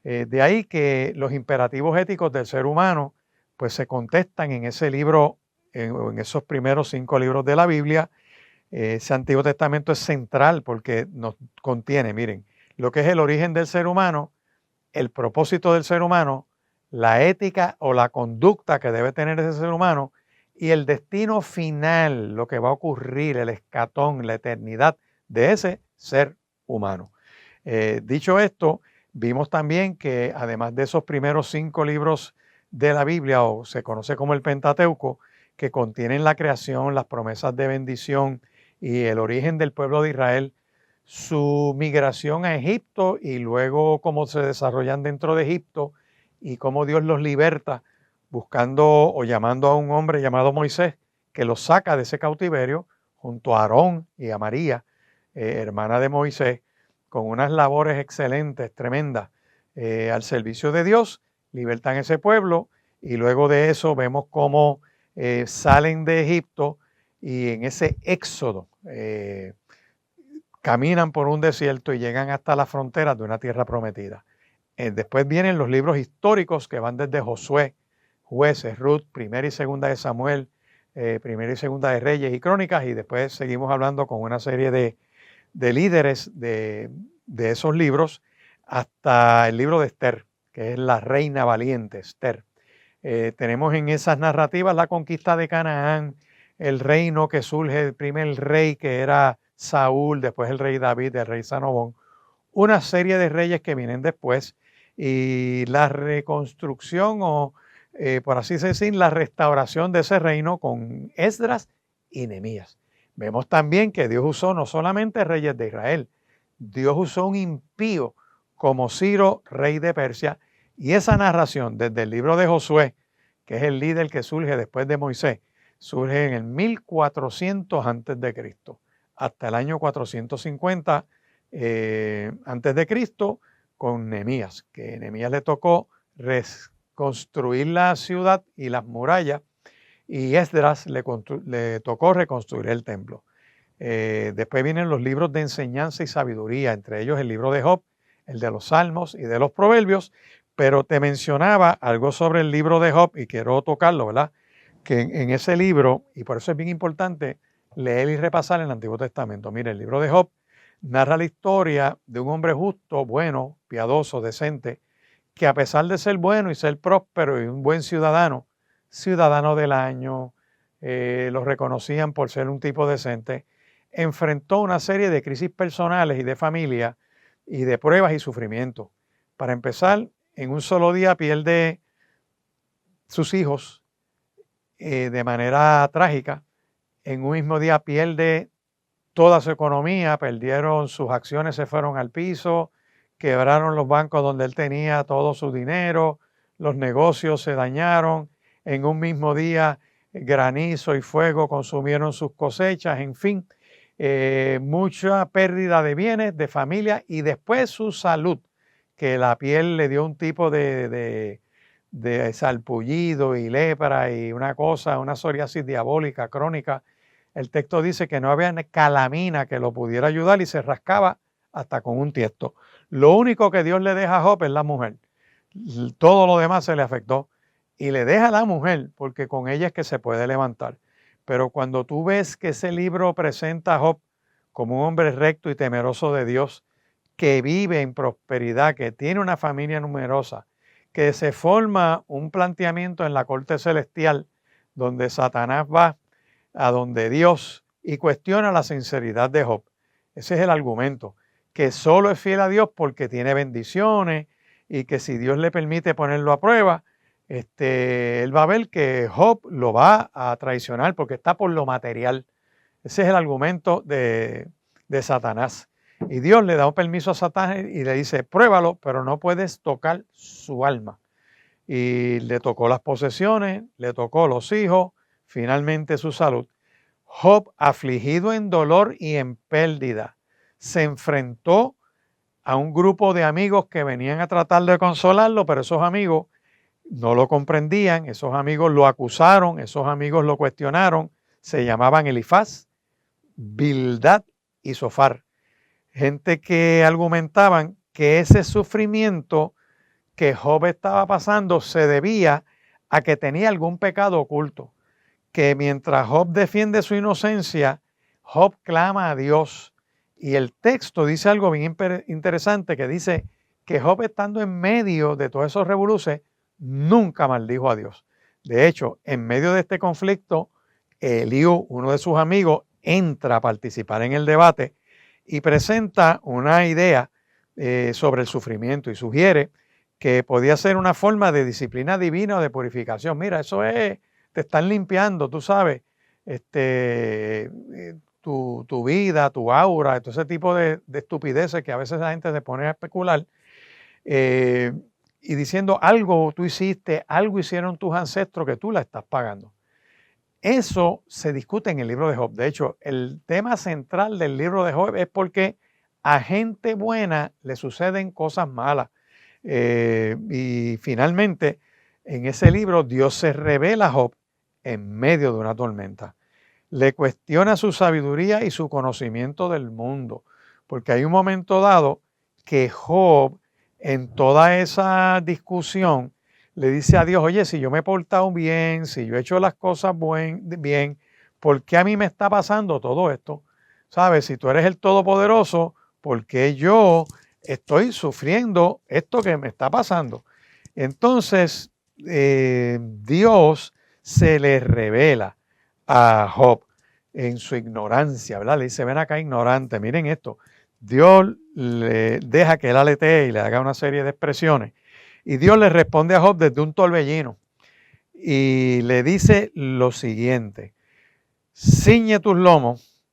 De ahí que los imperativos éticos del ser humano pues se contestan en ese libro, en esos primeros 5 libros de la Biblia. Ese Antiguo Testamento es central porque nos contiene, miren, lo que es el origen del ser humano, el propósito del ser humano, la ética o la conducta que debe tener ese ser humano y el destino final, lo que va a ocurrir, el escatón, la eternidad de ese ser humano. Dicho esto, vimos también que además de esos primeros 5 libros de la Biblia, o se conoce como el Pentateuco, que contienen la creación, las promesas de bendición y el origen del pueblo de Israel, su migración a Egipto y luego cómo se desarrollan dentro de Egipto y cómo Dios los liberta buscando o llamando a un hombre llamado Moisés que los saca de ese cautiverio junto a Aarón y a María, hermana de Moisés, con unas labores excelentes, tremendas, al servicio de Dios, libertan ese pueblo y luego de eso vemos cómo salen de Egipto y en ese éxodo caminan por un desierto y llegan hasta las fronteras de una tierra prometida. Después vienen los libros históricos que van desde Josué, Jueces, Ruth, Primera y Segunda de Samuel, Primera y Segunda de Reyes y Crónicas, y después seguimos hablando con una serie de líderes de esos libros hasta el libro de Esther, que es la reina valiente, Esther. Tenemos en esas narrativas la conquista de Canaán, el reino que surge, el primer rey que era Saúl, después el rey David, el rey Salomón, una serie de reyes que vienen después y la reconstrucción o, por así decir, la restauración de ese reino con Esdras y Nehemías. Vemos también que Dios usó no solamente reyes de Israel, Dios usó un impío como Ciro, rey de Persia, y esa narración desde el libro de Josué, que es el líder que surge después de Moisés, surge en el 1400 antes de Cristo, hasta el año 450 antes de Cristo, con Nehemías, que Nehemías le tocó reconstruir la ciudad y las murallas, y Esdras le tocó reconstruir el templo. Después vienen los libros de enseñanza y sabiduría, entre ellos el libro de Job, el de los Salmos y de los Proverbios, pero te mencionaba algo sobre el libro de Job y quiero tocarlo, ¿verdad? Que en ese libro, y por eso es bien importante leer y repasar el Antiguo Testamento. Mire, el libro de Job narra la historia de un hombre justo, bueno, piadoso, decente, que a pesar de ser bueno y ser próspero y un buen ciudadano, ciudadano del año, lo reconocían por ser un tipo decente, enfrentó una serie de crisis personales y de familia y de pruebas y sufrimientos. Para empezar, en un solo día pierde sus hijos de manera trágica, en un mismo día pierde toda su economía, perdieron sus acciones, se fueron al piso, quebraron los bancos donde él tenía todo su dinero, los negocios se dañaron, en un mismo día granizo y fuego consumieron sus cosechas, en fin, mucha pérdida de bienes, de familia y después su salud, que la piel le dio un tipo de salpullido y lepra y una cosa, una psoriasis diabólica crónica. El texto dice que no había calamina que lo pudiera ayudar y se rascaba hasta con un tiesto. Lo único que Dios le deja a Job es la mujer. Todo lo demás se le afectó y le deja a la mujer porque con ella es que se puede levantar. Pero cuando tú ves que ese libro presenta a Job como un hombre recto y temeroso de Dios, que vive en prosperidad, que tiene una familia numerosa, que se forma un planteamiento en la corte celestial donde Satanás va a donde Dios y cuestiona la sinceridad de Job. Ese es el argumento, que solo es fiel a Dios porque tiene bendiciones y que si Dios le permite ponerlo a prueba, él va a ver que Job lo va a traicionar porque está por lo material. Ese es el argumento de Satanás. Y Dios le da un permiso a Satanás y le dice, pruébalo, pero no puedes tocar su alma. Y le tocó las posesiones, le tocó los hijos, finalmente su salud. Job, afligido en dolor y en pérdida, se enfrentó a un grupo de amigos que venían a tratar de consolarlo, pero esos amigos no lo comprendían, esos amigos lo acusaron, esos amigos lo cuestionaron, se llamaban Elifaz, Bildad y Sofar. Gente que argumentaban que ese sufrimiento que Job estaba pasando se debía a que tenía algún pecado oculto, que mientras Job defiende su inocencia, Job clama a Dios. Y el texto dice algo bien interesante, que dice que Job, estando en medio de todos esos revoluces, nunca maldijo a Dios. De hecho, en medio de este conflicto, Eliú, uno de sus amigos, entra a participar en el debate y presenta una idea sobre el sufrimiento y sugiere que podía ser una forma de disciplina divina o de purificación. Mira, eso es, te están limpiando, tú sabes, tu vida, tu aura, todo ese tipo de estupideces que a veces la gente se pone a especular, y diciendo algo tú hiciste, algo hicieron tus ancestros que tú la estás pagando. Eso se discute en el libro de Job. De hecho, el tema central del libro de Job es porque a gente buena le suceden cosas malas. Y finalmente, en ese libro, Dios se revela a Job en medio de una tormenta. Le cuestiona su sabiduría y su conocimiento del mundo, porque hay un momento dado que Job, en toda esa discusión, le dice a Dios, oye, si yo me he portado bien, si yo he hecho las cosas bien, ¿por qué a mí me está pasando todo esto? ¿Sabes? Si tú eres el Todopoderoso, ¿por qué yo estoy sufriendo esto que me está pasando? Entonces, Dios se le revela a Job en su ignorancia, ¿verdad? Le dice, ven acá ignorante, miren esto. Dios le deja que él aletee y le haga una serie de expresiones. Y Dios le responde a Job desde un torbellino y le dice lo siguiente, ciñe tus lomos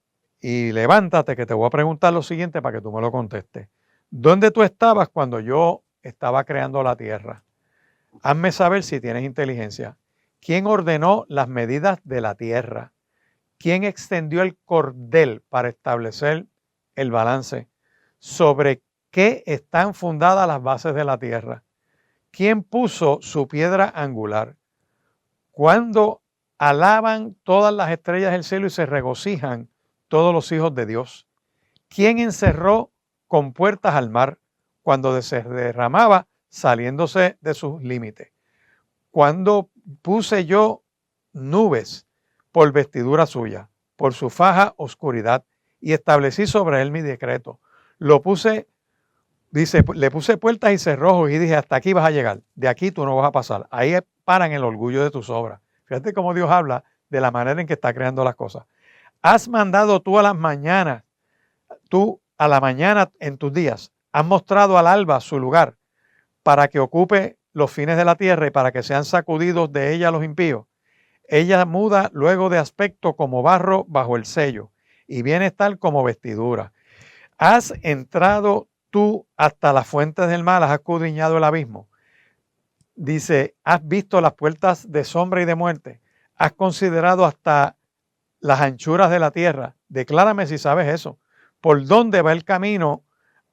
y levántate que te voy a preguntar lo siguiente para que tú me lo contestes. ¿Dónde tú estabas cuando yo estaba creando la tierra? Hazme saber si tienes inteligencia. ¿Quién ordenó las medidas de la tierra? ¿Quién extendió el cordel para establecer el balance? ¿Sobre qué están fundadas las bases de la tierra? ¿Quién puso su piedra angular? ¿Cuándo alaban todas las estrellas del cielo y se regocijan todos los hijos de Dios? ¿Quién encerró con puertas al mar cuando se derramaba saliéndose de sus límites? ¿Cuándo puse yo nubes por vestidura suya, por su faja oscuridad, y establecí sobre él mi decreto? Lo puse, dice, le puse puertas y cerrojos y dije, hasta aquí vas a llegar, de aquí tú no vas a pasar. Ahí paran el orgullo de tus obras. Fíjate cómo Dios habla de la manera en que está creando las cosas. Has mandado tú a las mañanas, tú a la mañana en tus días, has mostrado al alba su lugar para que ocupe los fines de la tierra y para que sean sacudidos de ella los impíos. Ella muda luego de aspecto como barro bajo el sello y bienestar como vestidura. Has entrado tú hasta las fuentes del mar, has escudriñado el abismo. Dice, has visto las puertas de sombra y de muerte, has considerado hasta las anchuras de la tierra. Declárame si sabes eso. ¿Por dónde va el camino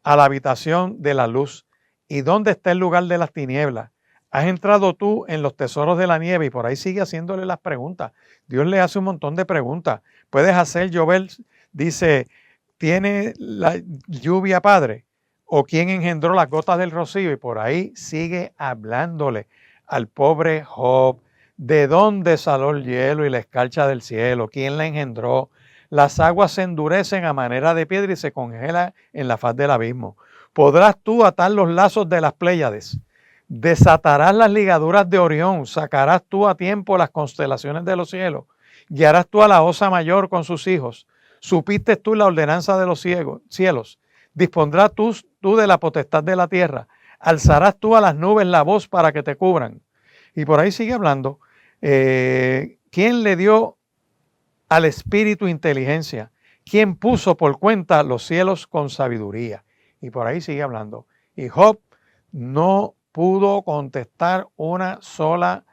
a la habitación de la luz? ¿Y dónde está el lugar de las tinieblas? Has entrado tú en los tesoros de la nieve, y por ahí sigue haciéndole las preguntas. Dios le hace un montón de preguntas. Puedes hacer llover, dice, ¿tiene la lluvia padre? ¿O quién engendró las gotas del rocío? Y por ahí sigue hablándole al pobre Job. ¿De dónde salió el hielo y la escarcha del cielo? ¿Quién la engendró? Las aguas se endurecen a manera de piedra y se congelan en la faz del abismo. Podrás tú atar los lazos de las Pléyades, desatarás las ligaduras de Orión, sacarás tú a tiempo las constelaciones de los cielos, guiarás tú a la Osa Mayor con sus hijos, supiste tú la ordenanza de los cielos, dispondrás tú de la potestad de la tierra, alzarás tú a las nubes la voz para que te cubran. Y por ahí sigue hablando. ¿Quién le dio al espíritu inteligencia? ¿Quién puso por cuenta los cielos con sabiduría? Y por ahí sigue hablando. Y Job no pudo contestar una sola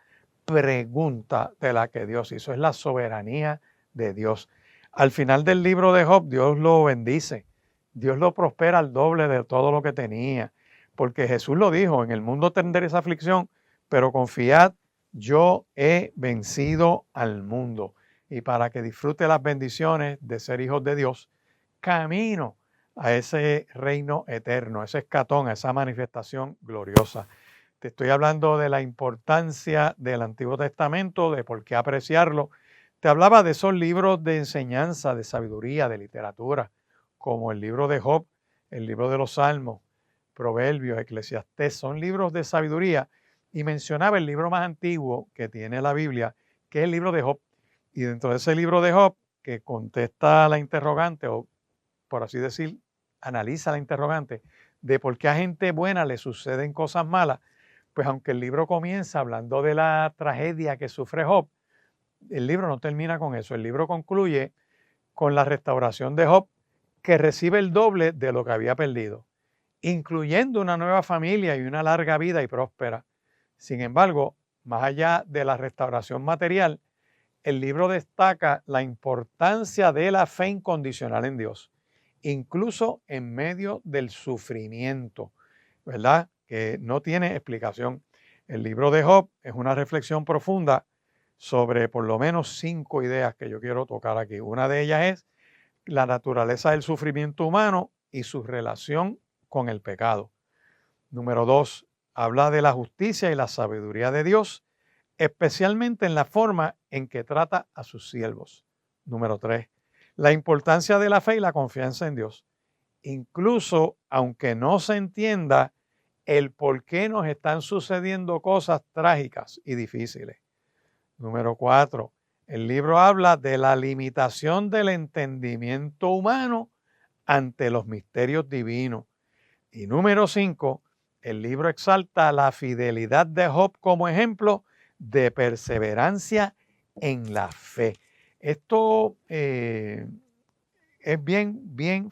pregunta de la que Dios hizo. Es la soberanía de Dios. Al final del libro de Job, Dios lo bendice. Dios lo prospera al doble de todo lo que tenía. Porque Jesús lo dijo, en el mundo tendréis aflicción, pero confiad, yo he vencido al mundo. Y para que disfrute las bendiciones de ser hijos de Dios, camino a ese reino eterno, a ese escatón, a esa manifestación gloriosa. Te estoy hablando de la importancia del Antiguo Testamento, de por qué apreciarlo. Te hablaba de esos libros de enseñanza, de sabiduría, de literatura, como el libro de Job, el libro de los Salmos, Proverbios, Eclesiastés, son libros de sabiduría. Y mencionaba el libro más antiguo que tiene la Biblia, que es el libro de Job. Y dentro de ese libro de Job, que contesta la interrogante, o por así decir, analiza la interrogante de por qué a gente buena le suceden cosas malas, pues aunque el libro comienza hablando de la tragedia que sufre Job, el libro no termina con eso. El libro concluye con la restauración de Job, que recibe el doble de lo que había perdido, incluyendo una nueva familia y una larga vida y próspera. Sin embargo, más allá de la restauración material, el libro destaca la importancia de la fe incondicional en Dios, incluso en medio del sufrimiento, ¿verdad? Que no tiene explicación. El libro de Job es una reflexión profunda sobre por lo menos 5 ideas que yo quiero tocar aquí. Una de ellas es la naturaleza del sufrimiento humano y su relación con el pecado. Número 2, habla de la justicia y la sabiduría de Dios, especialmente en la forma en que trata a sus siervos. Número 3, la importancia de la fe y la confianza en Dios, incluso aunque no se entienda el por qué nos están sucediendo cosas trágicas y difíciles. Número 4, el libro habla de la limitación del entendimiento humano ante los misterios divinos. Y número 5, el libro exalta la fidelidad de Job como ejemplo de perseverancia en la fe. Esto es bien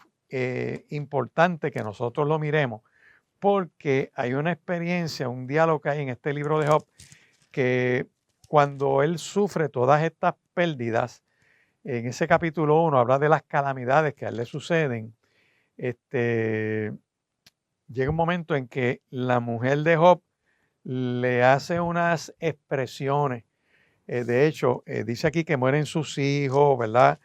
importante que nosotros lo miremos, porque hay una experiencia, un diálogo que hay en este libro de Job, que cuando él sufre todas estas pérdidas, en ese capítulo 1 habla de las calamidades que a él le suceden. Llega un momento en que la mujer de Job le hace unas expresiones. De hecho, dice aquí que mueren sus hijos, ¿verdad?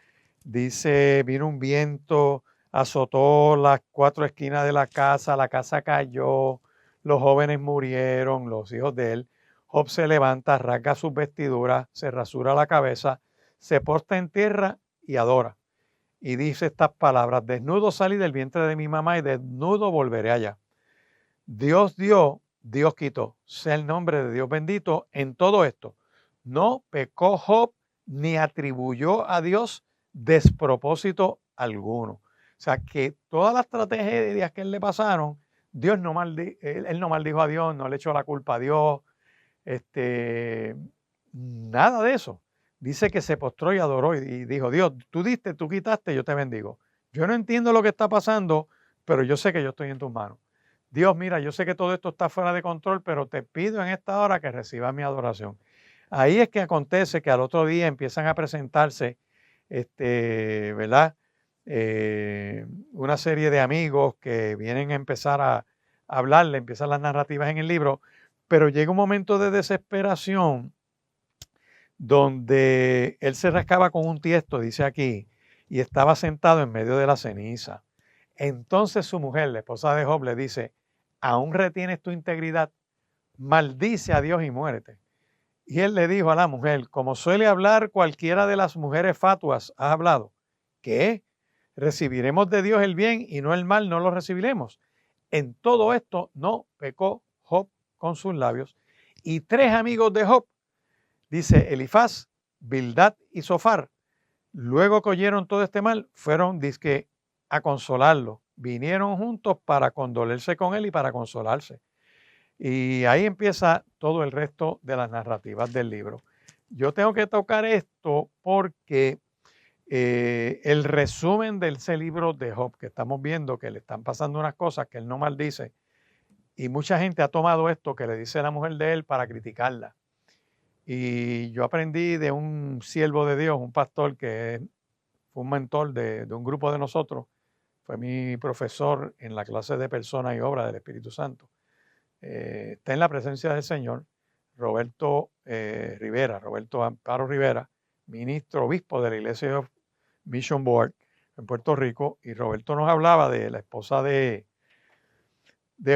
Dice, vino un viento, azotó las 4 esquinas de la casa cayó, los jóvenes murieron, los hijos de él. Job se levanta, rasga sus vestiduras, se rasura la cabeza, se posta en tierra y adora. Y dice estas palabras: desnudo salí del vientre de mi mamá y desnudo volveré allá. Dios dio, Dios quitó. Sea el nombre de Dios bendito en todo esto. No pecó Job ni atribuyó a Dios despropósito alguno. O sea que todas las tragedias que él le pasaron, él no maldijo a Dios, no le echó la culpa a Dios, nada de eso. Dice que se postró y adoró y dijo: Dios, tú diste, tú quitaste, yo te bendigo. Yo no entiendo lo que está pasando, pero yo sé que yo estoy en tus manos. Dios, mira, yo sé que todo esto está fuera de control, pero te pido en esta hora que recibas mi adoración. Ahí es que acontece que al otro día empiezan a presentarse, ¿verdad? Una serie de amigos que vienen a empezar a hablarle, empiezan las narrativas en el libro, pero llega un momento de desesperación donde él se rascaba con un tiesto, dice aquí, y estaba sentado en medio de la ceniza. Entonces su mujer, la esposa de Job, le dice: ¿aún retienes tu integridad? Maldice a Dios y muérete. Y él le dijo a la mujer: como suele hablar cualquiera de las mujeres fatuas, has hablado. ¿Qué? ¿Recibiremos de Dios el bien y no el mal no lo recibiremos? En todo esto no pecó Job con sus labios. Y 3 amigos de Job, dice Elifaz, Bildad y Zofar, luego que oyeron todo este mal, fueron dizque a consolarlo. Vinieron juntos para condolerse con él y para consolarse. Y ahí empieza todo el resto de las narrativas del libro. Yo tengo que tocar esto porque el resumen de ese libro de Job, que estamos viendo que le están pasando unas cosas que él no maldice, y mucha gente ha tomado esto que le dice la mujer de él para criticarla. Y yo aprendí de un siervo de Dios, un pastor que fue un mentor de un grupo de nosotros, fue mi profesor en la clase de Persona y Obra del Espíritu Santo. Está en la presencia del Señor, Roberto Rivera, Roberto Amparo Rivera, ministro obispo de la Iglesia of Mission Board en Puerto Rico, y Roberto nos hablaba de la esposa de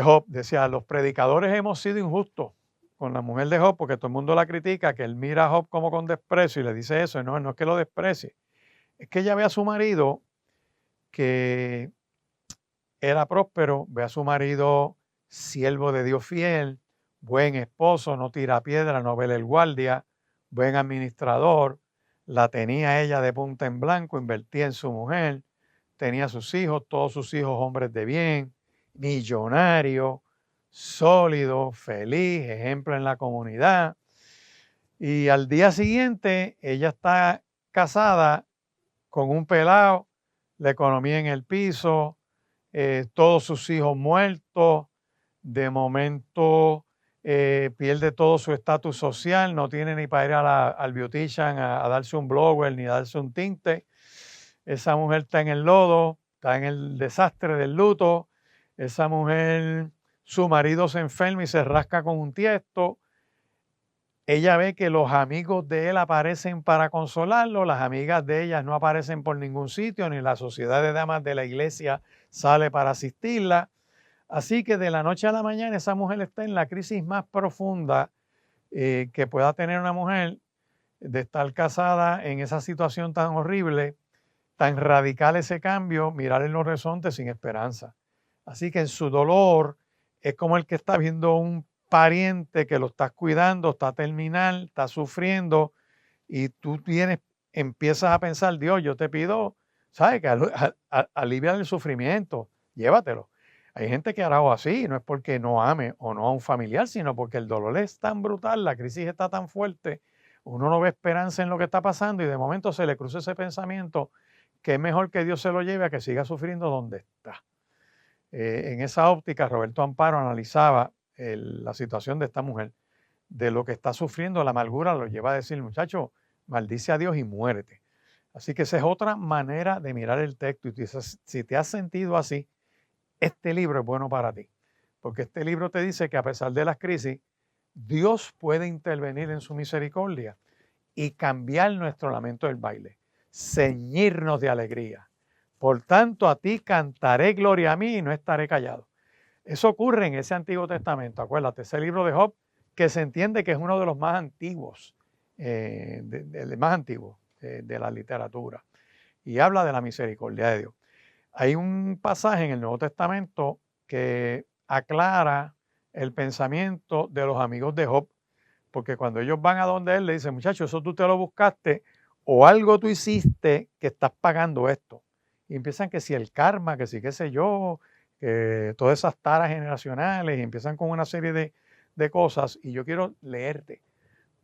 Job. Decía, los predicadores hemos sido injustos con la mujer de Job porque todo el mundo la critica, que él mira a Job como con desprecio y le dice eso, y no es que lo desprecie, es que ella ve a su marido que era próspero, ve a su marido siervo de Dios fiel, buen esposo, no tira piedra, no vela el guardia, buen administrador, la tenía ella de punta en blanco, invertía en su mujer, tenía sus hijos, todos sus hijos hombres de bien, millonario, sólido, feliz, ejemplo en la comunidad. Y al día siguiente ella está casada con un pelado, la economía en el piso, todos sus hijos muertos, de momento pierde todo su estatus social, no tiene ni para ir al beautician a darse un blower ni a darse un tinte. Esa mujer está en el lodo, está en el desastre del luto. Esa mujer, su marido se enferma y se rasca con un tiesto. Ella ve que los amigos de él aparecen para consolarlo, las amigas de ella no aparecen por ningún sitio, ni la sociedad de damas de la iglesia sale para asistirla. Así que de la noche a la mañana esa mujer está en la crisis más profunda que pueda tener una mujer, de estar casada en esa situación tan horrible, tan radical ese cambio, mirar en los horizontes sin esperanza. Así que en su dolor es como el que está viendo un pariente que lo estás cuidando, está terminal, está sufriendo, y tú empiezas a pensar, Dios, yo te pido, ¿sabes? Que alivia el sufrimiento, llévatelo. Hay gente que hará algo así, no es porque no ame o no a un familiar, sino porque el dolor es tan brutal, la crisis está tan fuerte, uno no ve esperanza en lo que está pasando y de momento se le cruza ese pensamiento que es mejor que Dios se lo lleve a que siga sufriendo donde está. En esa óptica, Roberto Amparo analizaba la situación de esta mujer, de lo que está sufriendo, la amargura lo lleva a decir, muchacho, maldice a Dios y muérete. Así que esa es otra manera de mirar el texto. Y si te has sentido así, este libro es bueno para ti, porque este libro te dice que a pesar de las crisis, Dios puede intervenir en su misericordia y cambiar nuestro lamento del baile, ceñirnos de alegría. Por tanto, a ti cantaré gloria a mí y no estaré callado. Eso ocurre en ese Antiguo Testamento. Acuérdate, ese libro de Job, que se entiende que es uno de los más antiguos, de la literatura, y habla de la misericordia de Dios. Hay un pasaje en el Nuevo Testamento que aclara el pensamiento de los amigos de Job, porque cuando ellos van a donde él, le dicen, muchachos, eso tú te lo buscaste o algo tú hiciste que estás pagando esto. Y empiezan que si el karma, que si qué sé yo, que todas esas taras generacionales, y empiezan con una serie de cosas. Y yo quiero leerte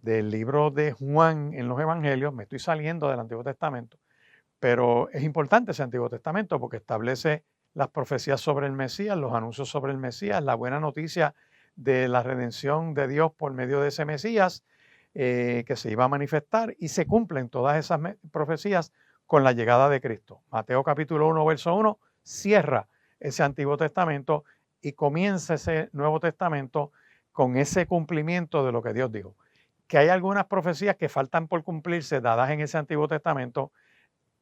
del libro de Juan en los Evangelios, me estoy saliendo del Antiguo Testamento, pero es importante ese Antiguo Testamento porque establece las profecías sobre el Mesías, los anuncios sobre el Mesías, la buena noticia de la redención de Dios por medio de ese Mesías que se iba a manifestar, y se cumplen todas esas profecías con la llegada de Cristo. Mateo capítulo 1, verso 1, cierra ese Antiguo Testamento y comienza ese Nuevo Testamento con ese cumplimiento de lo que Dios dijo. Que hay algunas profecías que faltan por cumplirse, dadas en ese Antiguo Testamento,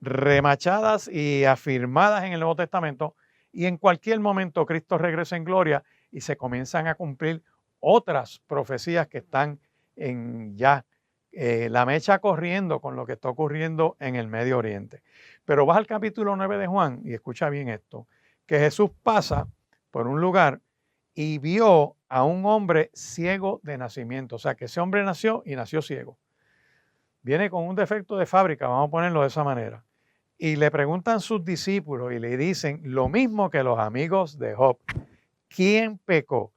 remachadas y afirmadas en el Nuevo Testamento, y en cualquier momento Cristo regresa en gloria y se comienzan a cumplir otras profecías que están en ya la mecha corriendo con lo que está ocurriendo en el Medio Oriente. Pero vas al capítulo 9 de Juan y escucha bien esto, que Jesús pasa por un lugar y vio a un hombre ciego de nacimiento. O sea, que ese hombre nació y nació ciego. Viene con un defecto de fábrica, vamos a ponerlo de esa manera. Y le preguntan sus discípulos y le dicen lo mismo que los amigos de Job. ¿Quién pecó,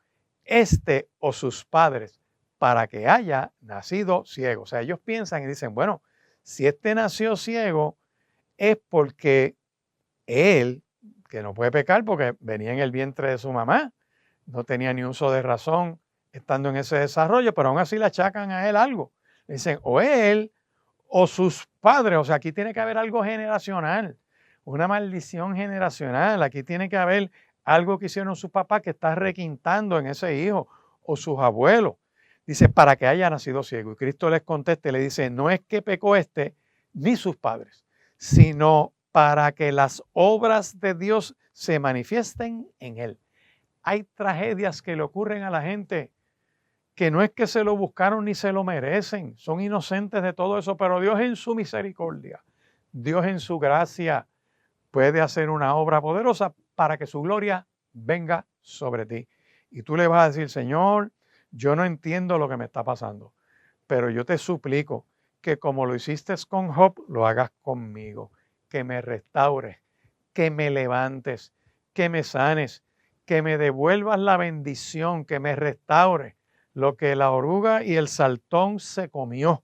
este o sus padres, para que haya nacido ciego? O sea, ellos piensan y dicen, bueno, si este nació ciego es porque él, que no puede pecar porque venía en el vientre de su mamá, no tenía ni uso de razón estando en ese desarrollo, pero aún así le achacan a él algo. Le dicen, o él o sus padres, o sea, aquí tiene que haber algo generacional, una maldición generacional, aquí tiene que haber algo que hicieron sus papás que está requintando en ese hijo o sus abuelos. Dice, para que haya nacido ciego. Y Cristo les contesta y le dice, no es que pecó este ni sus padres, sino para que las obras de Dios se manifiesten en él. Hay tragedias que le ocurren a la gente que no es que se lo buscaron ni se lo merecen, son inocentes de todo eso, pero Dios en su misericordia, Dios en su gracia puede hacer una obra poderosa para que su gloria venga sobre ti. Y tú le vas a decir, Señor, yo no entiendo lo que me está pasando, pero yo te suplico que como lo hiciste con Job, lo hagas conmigo, que me restaures, que me levantes, que me sanes, que me devuelvas la bendición, que me restaures. Lo que la oruga y el saltón se comió,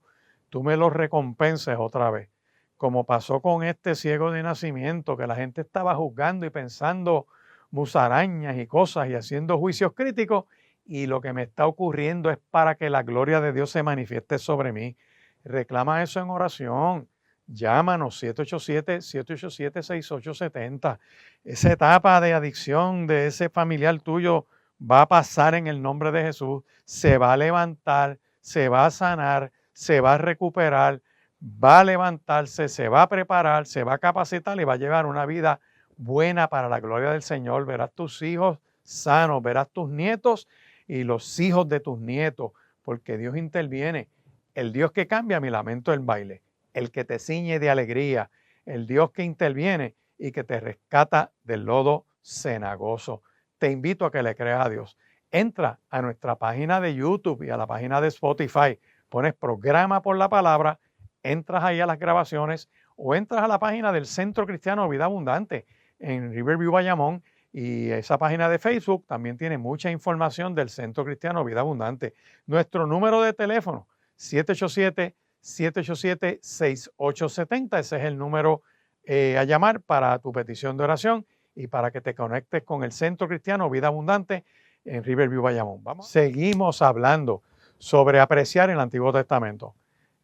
tú me lo recompenses otra vez. Como pasó con este ciego de nacimiento, que la gente estaba juzgando y pensando musarañas y cosas y haciendo juicios críticos, y lo que me está ocurriendo es para que la gloria de Dios se manifieste sobre mí. Reclama eso en oración. Llámanos 787-787-6870. Esa etapa de adicción de ese familiar tuyo va a pasar en el nombre de Jesús, se va a levantar, se va a sanar, se va a recuperar, va a levantarse, se va a preparar, se va a capacitar y va a llevar una vida buena para la gloria del Señor. Verás tus hijos sanos, verás tus nietos y los hijos de tus nietos, porque Dios interviene. El Dios que cambia mi lamento en baile, el que te ciñe de alegría, el Dios que interviene y que te rescata del lodo cenagoso. Te invito a que le creas a Dios. Entra a nuestra página de YouTube y a la página de Spotify. Pones programa por la palabra, entras ahí a las grabaciones o entras a la página del Centro Cristiano Vida Abundante en Riverview, Bayamón. Y esa página de Facebook también tiene mucha información del Centro Cristiano Vida Abundante. Nuestro número de teléfono, 787-787-6870. Ese es el número a llamar para tu petición de oración y para que te conectes con el Centro Cristiano Vida Abundante en Riverview, Bayamón. Seguimos hablando sobre apreciar el Antiguo Testamento.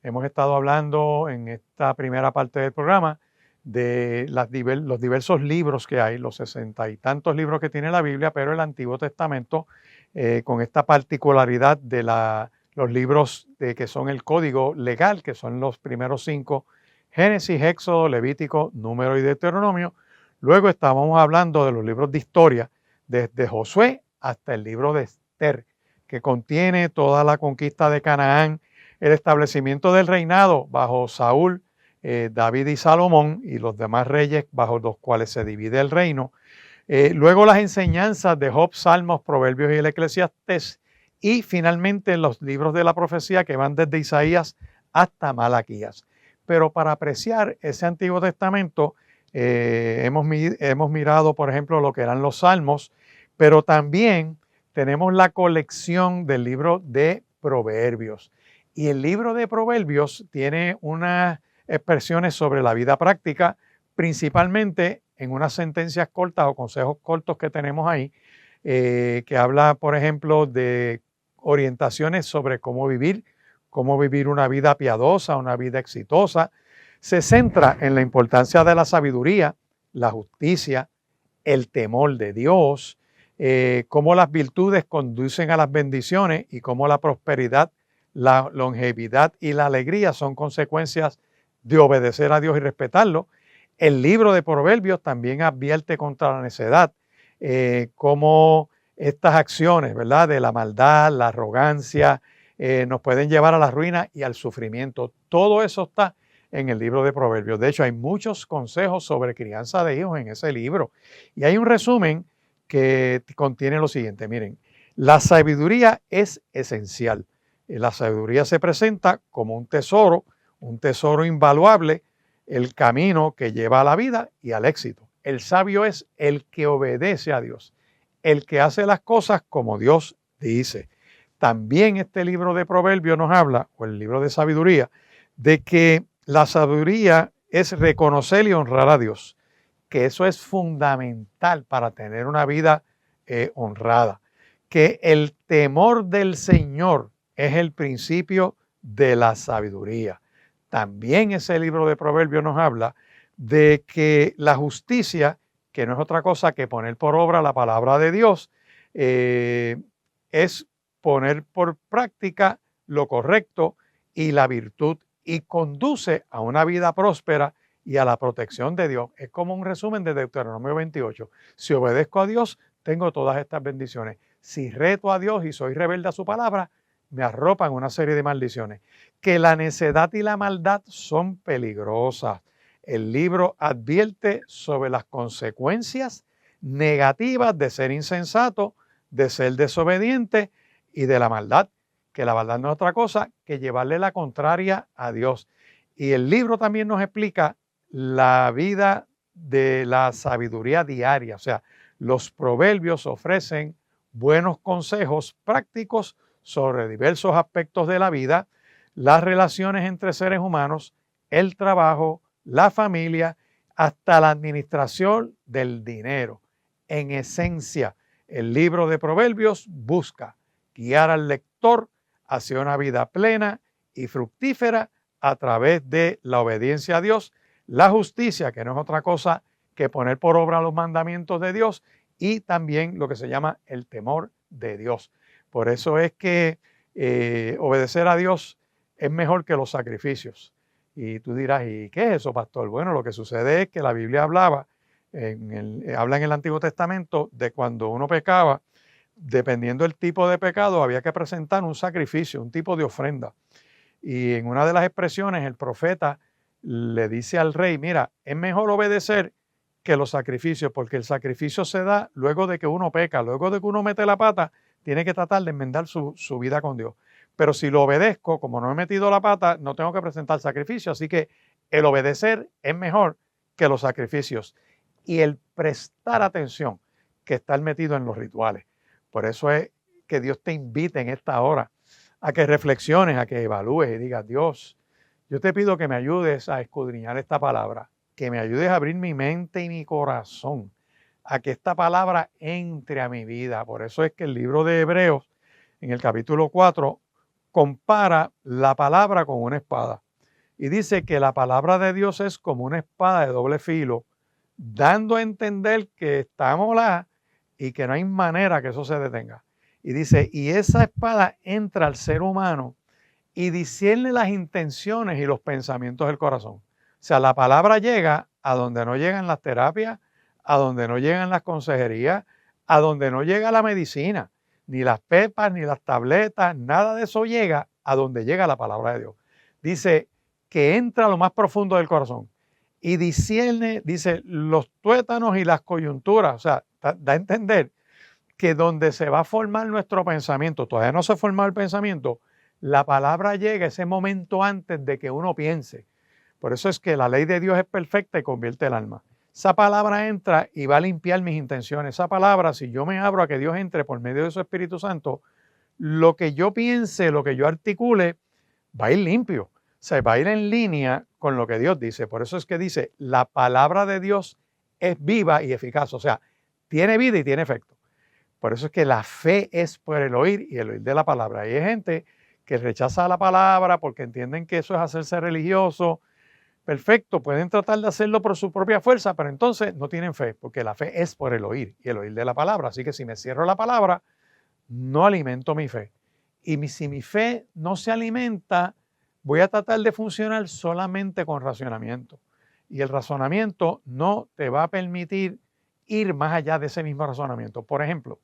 Hemos estado hablando en esta primera parte del programa de los diversos libros que hay, los 60 y tantos libros que tiene la Biblia, pero el Antiguo Testamento, con esta particularidad de los libros que son el código legal, que son los primeros 5, Génesis, Éxodo, Levítico, Número y Deuteronomio. Luego estábamos hablando de los libros de historia, desde Josué hasta el libro de Esther, que contiene toda la conquista de Canaán, el establecimiento del reinado bajo Saúl, David y Salomón y los demás reyes bajo los cuales se divide el reino. Luego las enseñanzas de Job, Salmos, Proverbios y el Eclesiastés. Y finalmente los libros de la profecía que van desde Isaías hasta Malaquías. Pero para apreciar ese Antiguo Testamento, hemos mirado, por ejemplo, lo que eran los Salmos, pero también tenemos la colección del libro de Proverbios. Y el libro de Proverbios tiene unas expresiones sobre la vida práctica, principalmente en unas sentencias cortas o consejos cortos que tenemos ahí, que habla, por ejemplo, de orientaciones sobre cómo vivir una vida piadosa, una vida exitosa. Se centra en la importancia de la sabiduría, la justicia, el temor de Dios, cómo las virtudes conducen a las bendiciones y cómo la prosperidad, la longevidad y la alegría son consecuencias de obedecer a Dios y respetarlo. El libro de Proverbios también advierte contra la necedad, cómo estas acciones, ¿verdad?, de la maldad, la arrogancia, nos pueden llevar a la ruina y al sufrimiento. Todo eso está en el libro de Proverbios. De hecho, hay muchos consejos sobre crianza de hijos en ese libro. Y hay un resumen que contiene lo siguiente. Miren, la sabiduría es esencial. La sabiduría se presenta como un tesoro invaluable, el camino que lleva a la vida y al éxito. El sabio es el que obedece a Dios, el que hace las cosas como Dios dice. También este libro de Proverbios nos habla, o el libro de sabiduría, de que la sabiduría es reconocer y honrar a Dios, que eso es fundamental para tener una vida honrada, que el temor del Señor es el principio de la sabiduría. También ese libro de Proverbios nos habla de que la justicia, que no es otra cosa que poner por obra la palabra de Dios, es poner por práctica lo correcto y la virtud, y conduce a una vida próspera y a la protección de Dios. Es como un resumen de Deuteronomio 28. Si obedezco a Dios, tengo todas estas bendiciones. Si reto a Dios y soy rebelde a su palabra, me arropan una serie de maldiciones. Que la necedad y la maldad son peligrosas. El libro advierte sobre las consecuencias negativas de ser insensato, de ser desobediente y de la maldad, que la maldad no es otra cosa que llevarle la contraria a Dios. Y el libro también nos explica la vida de la sabiduría diaria, o sea, los proverbios ofrecen buenos consejos prácticos sobre diversos aspectos de la vida, las relaciones entre seres humanos, el trabajo, la familia, hasta la administración del dinero. En esencia, el libro de Proverbios busca guiar al lector hacia una vida plena y fructífera a través de la obediencia a Dios, la justicia, que no es otra cosa que poner por obra los mandamientos de Dios, y también lo que se llama el temor de Dios. Por eso es que obedecer a Dios es mejor que los sacrificios. Y tú dirás, ¿y qué es eso, pastor? Bueno, lo que sucede es que la Biblia habla en el Antiguo Testamento de cuando uno pecaba, dependiendo del tipo de pecado, había que presentar un sacrificio, un tipo de ofrenda. Y en una de las expresiones, el profeta le dice al rey, mira, es mejor obedecer que los sacrificios, porque el sacrificio se da luego de que uno peca, luego de que uno mete la pata, tiene que tratar de enmendar su vida con Dios. Pero si lo obedezco, como no he metido la pata, no tengo que presentar sacrificio. Así que el obedecer es mejor que los sacrificios. Y el prestar atención que estar metido en los rituales. Por eso es que Dios te invita en esta hora a que reflexiones, a que evalúes y digas, Dios, yo te pido que me ayudes a escudriñar esta palabra, que me ayudes a abrir mi mente y mi corazón, a que esta palabra entre a mi vida. Por eso es que el libro de Hebreos, en el capítulo 4, compara la palabra con una espada. Y dice que la palabra de Dios es como una espada de doble filo, dando a entender que está molada y que no hay manera que eso se detenga. Y dice, y esa espada entra al ser humano y discierne las intenciones y los pensamientos del corazón. O sea, la palabra llega a donde no llegan las terapias, a donde no llegan las consejerías, a donde no llega la medicina, ni las pepas, ni las tabletas, nada de eso llega a donde llega la palabra de Dios. Dice que entra a lo más profundo del corazón y discierne, dice, los tuétanos y las coyunturas. O sea, da a entender que donde se va a formar nuestro pensamiento, todavía no se ha formado el pensamiento, la palabra llega ese momento antes de que uno piense. Por eso es que la ley de Dios es perfecta y convierte el alma. Esa palabra entra y va a limpiar mis intenciones. Esa palabra, si yo me abro a que Dios entre por medio de su Espíritu Santo, lo que yo piense, lo que yo articule, va a ir limpio. O sea, va a ir en línea con lo que Dios dice. Por eso es que dice, la palabra de Dios es viva y eficaz. O sea, tiene vida y tiene efecto. Por eso es que la fe es por el oír y el oír de la palabra. Y hay gente que rechaza la palabra porque entienden que eso es hacerse religioso. Perfecto, pueden tratar de hacerlo por su propia fuerza, pero entonces no tienen fe, porque la fe es por el oír y el oír de la palabra. Así que si me cierro la palabra, no alimento mi fe. Y si mi fe no se alimenta, voy a tratar de funcionar solamente con racionamiento. Y el razonamiento no te va a permitir ir más allá de ese mismo razonamiento. Por ejemplo,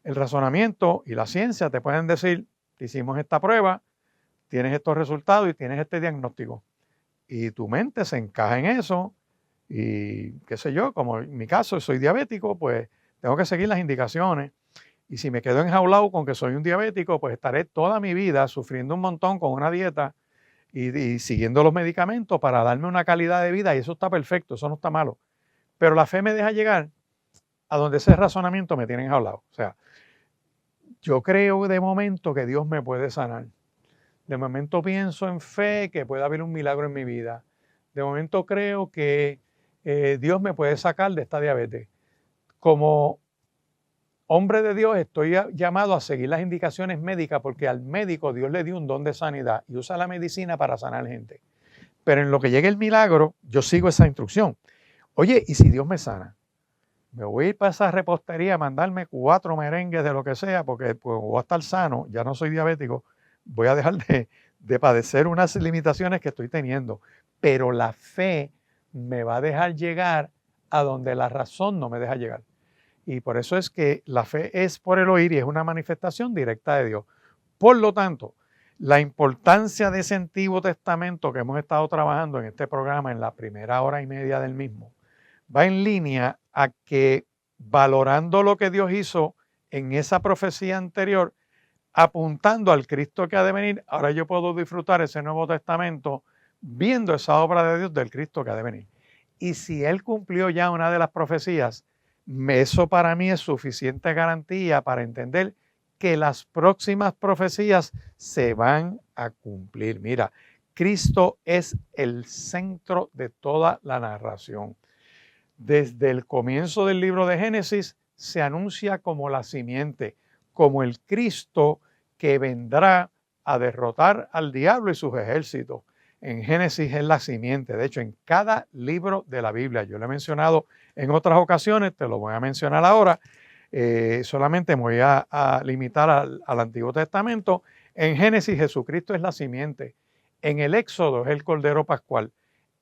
el razonamiento y la ciencia te pueden decir, te hicimos esta prueba, tienes estos resultados y tienes este diagnóstico. Y tu mente se encaja en eso y qué sé yo, como en mi caso soy diabético, pues tengo que seguir las indicaciones. Y si me quedo enjaulado con que soy un diabético, pues estaré toda mi vida sufriendo un montón con una dieta y siguiendo los medicamentos para darme una calidad de vida. Y eso está perfecto, eso no está malo. Pero la fe me deja llegar a donde ese razonamiento me tiene enjaulado. O sea, yo creo de momento que Dios me puede sanar. De momento pienso en fe que puede haber un milagro en mi vida. De momento creo que Dios me puede sacar de esta diabetes. Como hombre de Dios estoy llamado a seguir las indicaciones médicas porque al médico Dios le dio un don de sanidad y usa la medicina para sanar gente. Pero en lo que llegue el milagro, yo sigo esa instrucción. Oye, ¿y si Dios me sana? Me voy a ir para esa repostería a mandarme 4 merengues de lo que sea porque pues, voy a estar sano, ya no soy diabético, voy a dejar de padecer unas limitaciones que estoy teniendo. Pero la fe me va a dejar llegar a donde la razón no me deja llegar. Y por eso es que la fe es por el oír y es una manifestación directa de Dios. Por lo tanto, la importancia de ese Antiguo Testamento que hemos estado trabajando en este programa en la primera hora y media del mismo, va en línea a que valorando lo que Dios hizo en esa profecía anterior, apuntando al Cristo que ha de venir, ahora yo puedo disfrutar ese Nuevo Testamento viendo esa obra de Dios del Cristo que ha de venir. Y si Él cumplió ya una de las profecías, eso para mí es suficiente garantía para entender que las próximas profecías se van a cumplir. Mira, Cristo es el centro de toda la narración. Desde el comienzo del libro de Génesis se anuncia como la simiente, como el Cristo que vendrá a derrotar al diablo y sus ejércitos. En Génesis es la simiente. De hecho, en cada libro de la Biblia, yo lo he mencionado en otras ocasiones, te lo voy a mencionar ahora, solamente me voy a limitar al Antiguo Testamento. En Génesis Jesucristo es la simiente. En el Éxodo es el Cordero Pascual.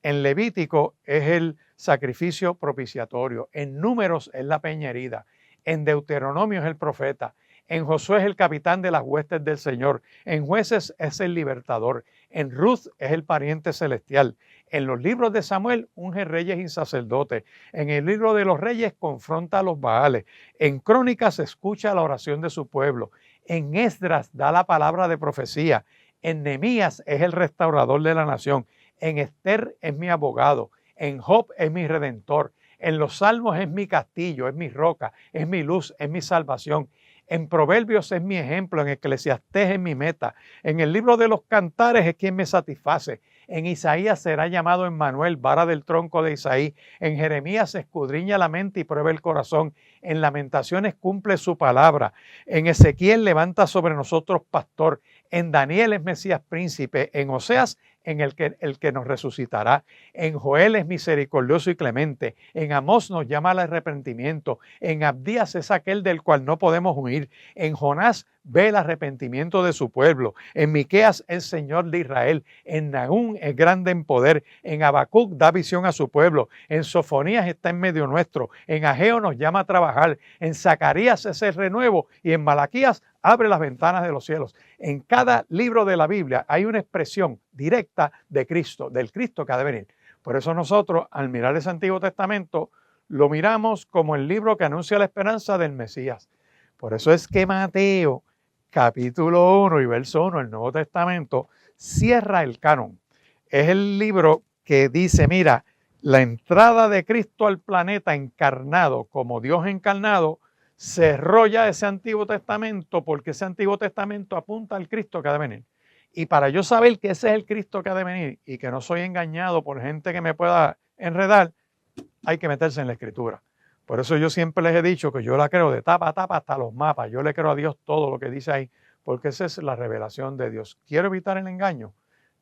En Levítico es el sacrificio propiciatorio. En Números es la peña herida. En Deuteronomio es el profeta. En Josué es el capitán de las huestes del Señor. En Jueces es el libertador. En Ruth es el pariente celestial. En los libros de Samuel unge reyes y sacerdotes. En el libro de los reyes confronta a los Baales. En Crónicas escucha la oración de su pueblo. En Esdras da la palabra de profecía. En Nehemías es el restaurador de la nación. En Esther es mi abogado. En Job es mi redentor. En los Salmos es mi castillo, es mi roca, es mi luz, es mi salvación. En Proverbios es mi ejemplo, en Eclesiastés es mi meta. En el libro de los Cantares es quien me satisface. En Isaías será llamado Emmanuel, vara del tronco de Isaí. En Jeremías escudriña la mente y prueba el corazón. En Lamentaciones cumple su palabra. En Ezequiel levanta sobre nosotros pastor. En Daniel es Mesías príncipe. En Oseas en el que nos resucitará. En Joel es misericordioso y clemente. En Amós nos llama al arrepentimiento. En Abdías es aquel del cual no podemos huir. En Jonás ve el arrepentimiento de su pueblo. En Miqueas es Señor de Israel. En Nahum es grande en poder. En Habacuc da visión a su pueblo. En Sofonías está en medio nuestro. En Ageo nos llama a trabajar. En Zacarías es el renuevo. Y en Malaquías abre las ventanas de los cielos. En cada libro de la Biblia hay una expresión directa de Cristo, del Cristo que ha de venir. Por eso nosotros, al mirar ese Antiguo Testamento, lo miramos como el libro que anuncia la esperanza del Mesías. Por eso es que Mateo, capítulo 1 y verso 1 del Nuevo Testamento, cierra el canon. Es el libro que dice, mira, la entrada de Cristo al planeta encarnado como Dios encarnado, cerró ya ese Antiguo Testamento porque ese Antiguo Testamento apunta al Cristo que ha de venir. Y para yo saber que ese es el Cristo que ha de venir y que no soy engañado por gente que me pueda enredar, hay que meterse en la Escritura. Por eso yo siempre les he dicho que yo la creo de tapa a tapa hasta los mapas. Yo le creo a Dios todo lo que dice ahí, porque esa es la revelación de Dios. Quiero evitar el engaño,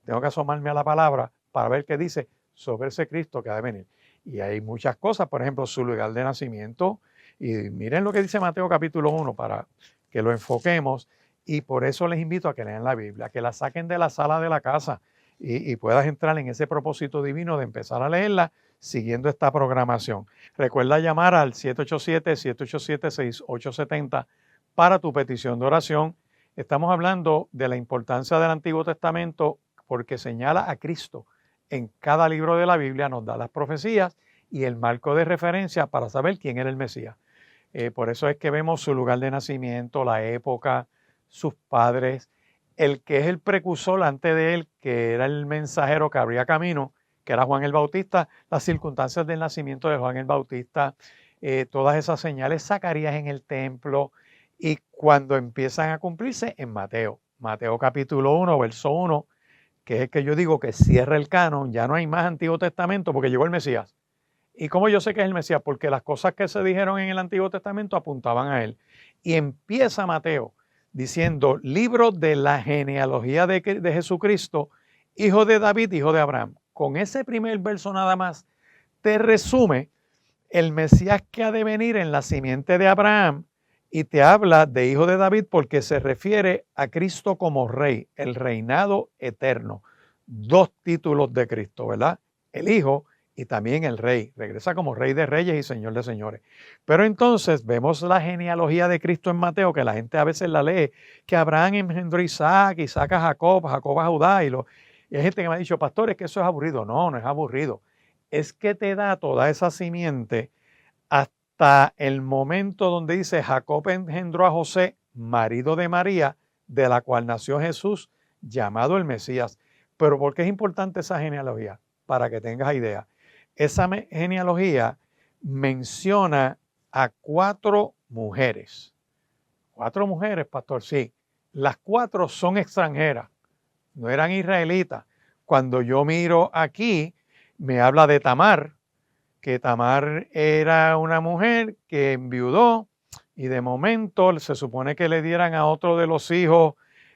tengo que asomarme a la palabra para ver qué dice sobre ese Cristo que ha de venir. Y hay muchas cosas, por ejemplo, su lugar de nacimiento. Y miren lo que dice Mateo capítulo 1 para que lo enfoquemos. Y por eso les invito a que lean la Biblia, que la saquen de la sala de la casa y puedas entrar en ese propósito divino de empezar a leerla siguiendo esta programación. Recuerda llamar al 787-787-6870 para tu petición de oración. Estamos hablando de la importancia del Antiguo Testamento porque señala a Cristo. En cada libro de la Biblia nos da las profecías y el marco de referencia para saber quién era el Mesías. Por eso es que vemos su lugar de nacimiento, la época, sus padres, el que es el precursor antes de él, que era el mensajero que abría camino, que era Juan el Bautista, las circunstancias del nacimiento de Juan el Bautista, todas esas señales, Zacarías en el templo, y cuando empiezan a cumplirse en Mateo. Mateo capítulo 1, verso 1, que es el que yo digo que cierra el canon, ya no hay más Antiguo Testamento porque llegó el Mesías. ¿Y cómo yo sé que es el Mesías? Porque las cosas que se dijeron en el Antiguo Testamento apuntaban a él. Y empieza Mateo diciendo, libro de la genealogía de Jesucristo, hijo de David, hijo de Abraham. Con ese primer verso nada más, te resume el Mesías que ha de venir en la simiente de Abraham y te habla de hijo de David porque se refiere a Cristo como rey, el reinado eterno. Dos títulos de Cristo, ¿verdad? El hijo y también el rey. Regresa como rey de reyes y señor de señores. Pero entonces vemos la genealogía de Cristo en Mateo, que la gente a veces la lee, que Abraham engendró a Isaac, Isaac a Jacob, Jacob a Judá. Y hay gente que me ha dicho, pastor, es que eso es aburrido. No, no es aburrido. Es que te da toda esa simiente hasta el momento donde dice Jacob engendró a José, marido de María, de la cual nació Jesús, llamado el Mesías. Pero ¿por qué es importante esa genealogía? Para que tengas idea. Esa genealogía menciona a 4 mujeres. 4 mujeres, pastor, sí. Las 4 son extranjeras, no eran israelitas. Cuando yo miro aquí, me habla de Tamar, que Tamar era una mujer que enviudó y de momento se supone que le dieran a otro de los hijos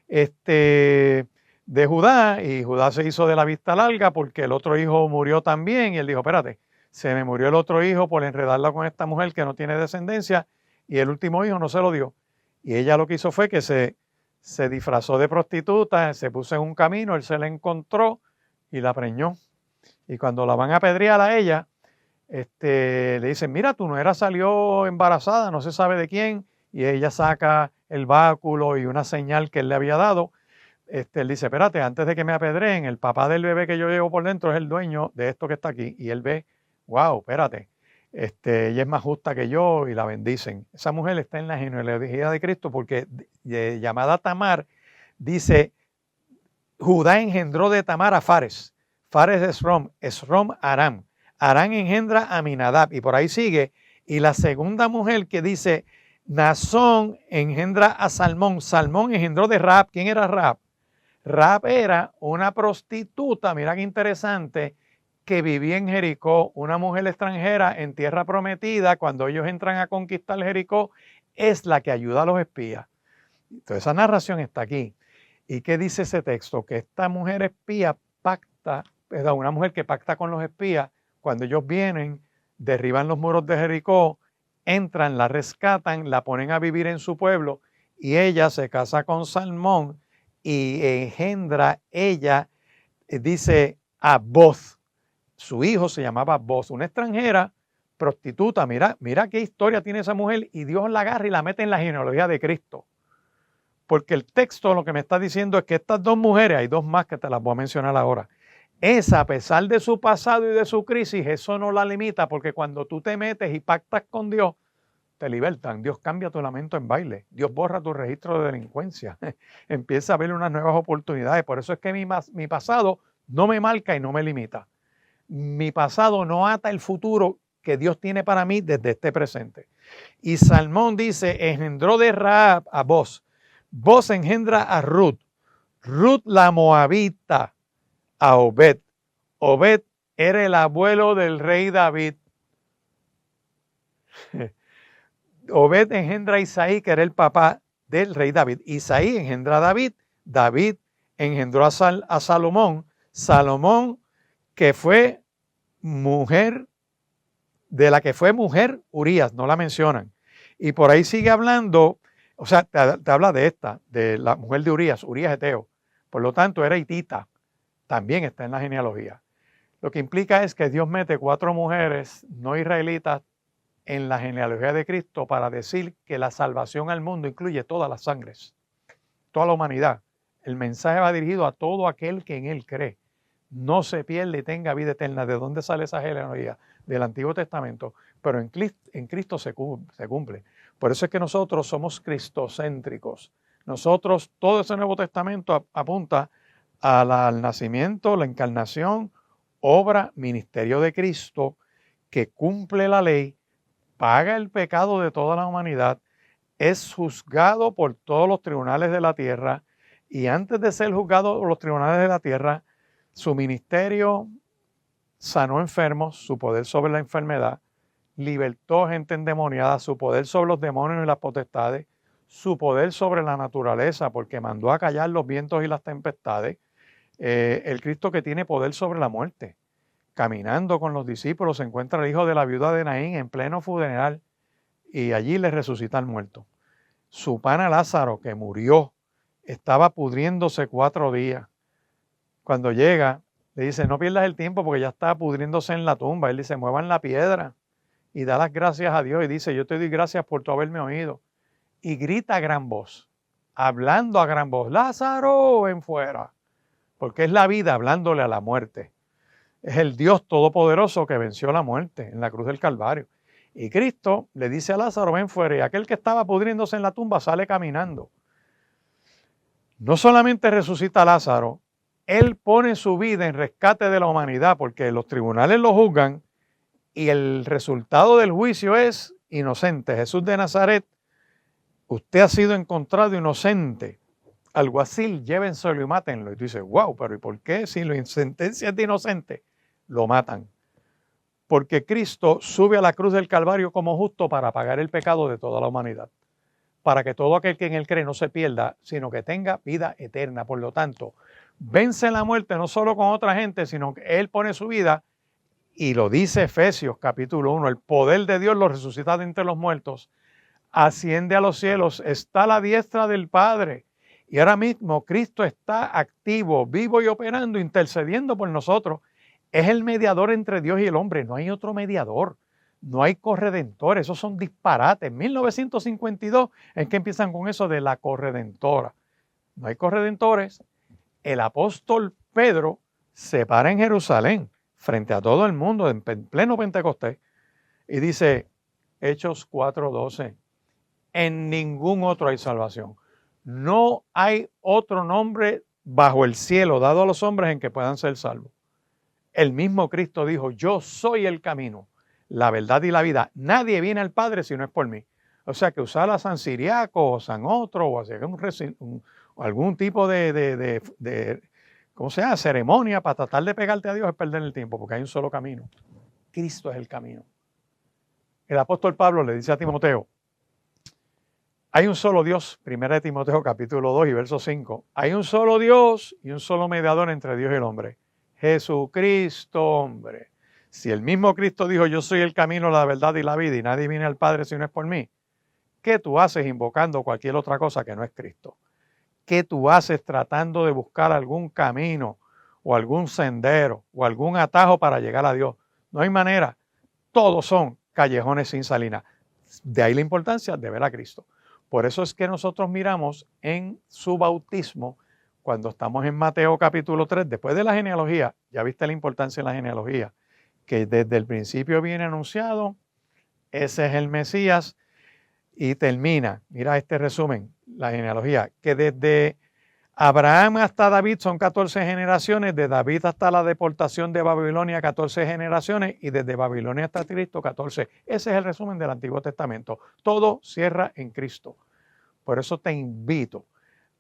de Judá, y Judá se hizo de la vista larga porque el otro hijo murió también, y él dijo, espérate, se me murió el otro hijo por enredarla con esta mujer que no tiene descendencia, y el último hijo no se lo dio. Y ella lo que hizo fue que se disfrazó de prostituta, se puso en un camino, él se la encontró y la preñó. Y cuando la van a apedrear a ella, le dicen, mira, tu nuera salió embarazada, no se sabe de quién, y ella saca el báculo y una señal que él le había dado. Él dice, espérate, antes de que me apedreen, el papá del bebé que yo llevo por dentro es el dueño de esto que está aquí. Y él ve, wow, espérate, ella es más justa que yo, y la bendicen. Esa mujer está en la genealogía de Cristo porque llamada Tamar, dice, Judá engendró de Tamar a Fares. Fares es Esrom Aram. Aram engendra a Aminadab, y por ahí sigue. Y la segunda mujer que dice, Nazón engendra a Salmón. Salmón engendró de Rahab. ¿Quién era Rahab? Rahab era una prostituta, mira qué interesante, que vivía en Jericó, una mujer extranjera en tierra prometida. Cuando ellos entran a conquistar Jericó, es la que ayuda a los espías. Entonces esa narración está aquí. ¿Y qué dice ese texto? Que esta mujer espía pacta, una mujer que pacta con los espías, cuando ellos vienen, derriban los muros de Jericó, entran, la rescatan, la ponen a vivir en su pueblo, y ella se casa con Salmón y engendra ella, dice, a Boz. Su hijo se llamaba Boz, una extranjera, prostituta. Mira qué historia tiene esa mujer, y Dios la agarra y la mete en la genealogía de Cristo. Porque el texto lo que me está diciendo es que estas 2 mujeres, hay 2 más que te las voy a mencionar ahora, esa, a pesar de su pasado y de su crisis, eso no la limita, porque cuando tú te metes y pactas con Dios, te libertan. Dios cambia tu lamento en baile. Dios borra tu registro de delincuencia. Empieza a ver unas nuevas oportunidades. Por eso es que mi pasado no me marca y no me limita. Mi pasado no ata el futuro que Dios tiene para mí desde este presente. Y Salmón dice, engendró de Rahab a Boz. Boz engendra a Ruth. Ruth la moabita a Obed. Obed era el abuelo del rey David. Obed engendra a Isaí, que era el papá del rey David. Isaí engendra a David. David engendró a Salomón. Salomón, que fue mujer, de la que fue mujer Urías, no la mencionan. Y por ahí sigue hablando, o sea, te habla de esta, de la mujer de Urías eteo. Por lo tanto, era hitita. También está en la genealogía. Lo que implica es que Dios mete 4 mujeres no israelitas en la genealogía de Cristo para decir que la salvación al mundo incluye todas las sangres, toda la humanidad. El mensaje va dirigido a todo aquel que en él cree. no se pierda y tenga vida eterna. ¿De dónde sale esa genealogía? Del Antiguo Testamento, pero en Cristo se cumple. Por eso es que nosotros somos cristocéntricos. Nosotros, todo ese Nuevo Testamento apunta al nacimiento, la encarnación, obra, ministerio de Cristo, que cumple la ley, paga el pecado de toda la humanidad, es juzgado por todos los tribunales de la tierra, y antes de ser juzgado por los tribunales de la tierra, su ministerio sanó enfermos, su poder sobre la enfermedad, libertó gente endemoniada, su poder sobre los demonios y las potestades, su poder sobre la naturaleza, porque mandó a callar los vientos y las tempestades, el Cristo que tiene poder sobre la muerte. Caminando con los discípulos se encuentra el hijo de la viuda de Naín en pleno funeral y allí le resucita al muerto. Su pana Lázaro, que murió, estaba pudriéndose 4 días. Cuando llega, le dice, no pierdas el tiempo porque ya está pudriéndose en la tumba. Él dice, muevan la piedra y da las gracias a Dios y dice, yo te doy gracias por tu haberme oído. Y grita a gran voz, hablando a gran voz, Lázaro, ven fuera. Porque es la vida hablándole a la muerte. Es el Dios todopoderoso que venció la muerte en la cruz del Calvario. Y Cristo le dice a Lázaro, ven fuera, y aquel que estaba pudriéndose en la tumba sale caminando. No solamente resucita a Lázaro, él pone su vida en rescate de la humanidad, porque los tribunales lo juzgan y el resultado del juicio es inocente. Jesús de Nazaret, usted ha sido encontrado inocente. Alguacil, llévenselo y mátenlo. Y tú dices, wow, pero ¿y por qué si lo sentencian de inocente? Lo matan. Porque Cristo sube a la cruz del Calvario como justo para pagar el pecado de toda la humanidad. Para que todo aquel que en él cree no se pierda, sino que tenga vida eterna. Por lo tanto, vence la muerte no solo con otra gente, sino que él pone su vida, y lo dice Efesios capítulo 1, el poder de Dios lo resucita de entre los muertos, asciende a los cielos, está a la diestra del Padre. Y ahora mismo Cristo está activo, vivo y operando, intercediendo por nosotros. Es el mediador entre Dios y el hombre. No hay otro mediador. No hay corredentores. Esos son disparates. En 1952 es que empiezan con eso de la corredentora. No hay corredentores. El apóstol Pedro se para en Jerusalén frente a todo el mundo en pleno Pentecostés y dice, Hechos 4:12, en ningún otro hay salvación. No hay otro nombre bajo el cielo dado a los hombres en que puedan ser salvos. El mismo Cristo dijo, yo soy el camino, la verdad y la vida. Nadie viene al Padre si no es por mí. O sea que usar a San Ciriaco o San Otro o hacer algún tipo de ¿cómo se llama? Ceremonia para tratar de pegarte a Dios es perder el tiempo, porque hay un solo camino. Cristo es el camino. El apóstol Pablo le dice a Timoteo, hay un solo Dios, 1 Timoteo capítulo 2 y verso 5. Hay un solo Dios y un solo mediador entre Dios y el hombre. Jesucristo, hombre. Si el mismo Cristo dijo, yo soy el camino, la verdad y la vida, y nadie viene al Padre si no es por mí, ¿qué tú haces invocando cualquier otra cosa que no es Cristo? ¿Qué tú haces tratando de buscar algún camino o algún sendero o algún atajo para llegar a Dios? No hay manera. Todos son callejones sin salida. De ahí la importancia de ver a Cristo. Por eso es que nosotros miramos en su bautismo, cuando estamos en Mateo capítulo 3, después de la genealogía, ya viste la importancia de la genealogía, que desde el principio viene anunciado, ese es el Mesías, y termina, mira este resumen, la genealogía, que desde Abraham hasta David son 14 generaciones, de David hasta la deportación de Babilonia 14 generaciones y desde Babilonia hasta Cristo 14. Ese es el resumen del Antiguo Testamento. Todo cierra en Cristo. Por eso te invito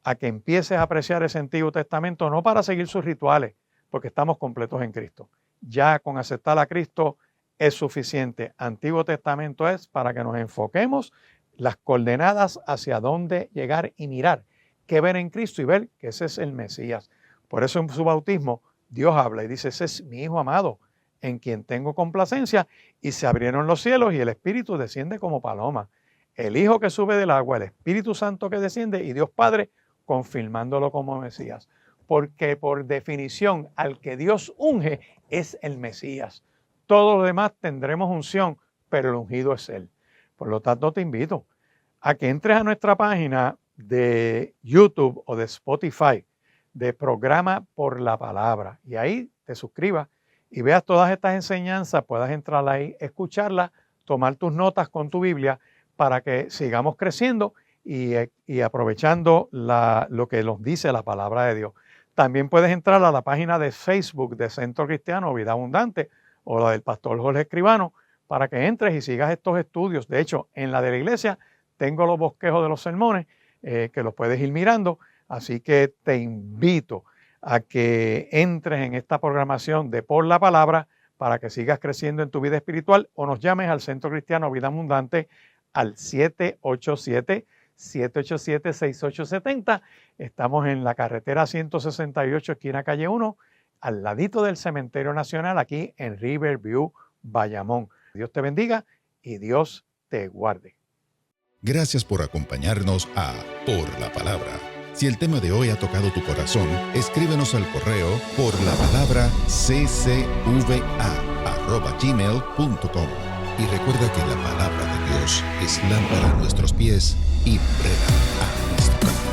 a que empieces a apreciar ese Antiguo Testamento, no para seguir sus rituales, porque estamos completos en Cristo. Ya con aceptar a Cristo es suficiente. Antiguo Testamento es para que nos enfoquemos las coordenadas hacia dónde llegar y mirar, qué ver en Cristo y ver que ese es el Mesías. Por eso en su bautismo Dios habla y dice, ese es mi Hijo amado, en quien tengo complacencia, y se abrieron los cielos y el Espíritu desciende como paloma. El Hijo que sube del agua, el Espíritu Santo que desciende y Dios Padre confirmándolo como Mesías. Porque por definición al que Dios unge es el Mesías. Todo lo demás tendremos unción, pero el ungido es Él. Por lo tanto, te invito a que entres a nuestra página de YouTube o de Spotify, de Programa por la Palabra. Y ahí te suscribas y veas todas estas enseñanzas, puedas entrar ahí, escucharlas, tomar tus notas con tu Biblia para que sigamos creciendo y aprovechando lo que nos dice la palabra de Dios. También puedes entrar a la página de Facebook de Centro Cristiano Vida Abundante o la del Pastor Jorge Escribano para que entres y sigas estos estudios. De hecho, en la de la iglesia tengo los bosquejos de los sermones que los puedes ir mirando. Así que te invito a que entres en esta programación de Por la Palabra para que sigas creciendo en tu vida espiritual o nos llames al Centro Cristiano Vida Abundante al 787-787-6870. Estamos en la carretera 168, esquina calle 1, al ladito del Cementerio Nacional, aquí en Riverview, Bayamón. Dios te bendiga y Dios te guarde. Gracias por acompañarnos a Por la Palabra. Si el tema de hoy ha tocado tu corazón, escríbenos al correo porlapalabraccva@gmail.com. Y recuerda que la palabra de Dios es lámpara a nuestros pies y brega a nuestro camino.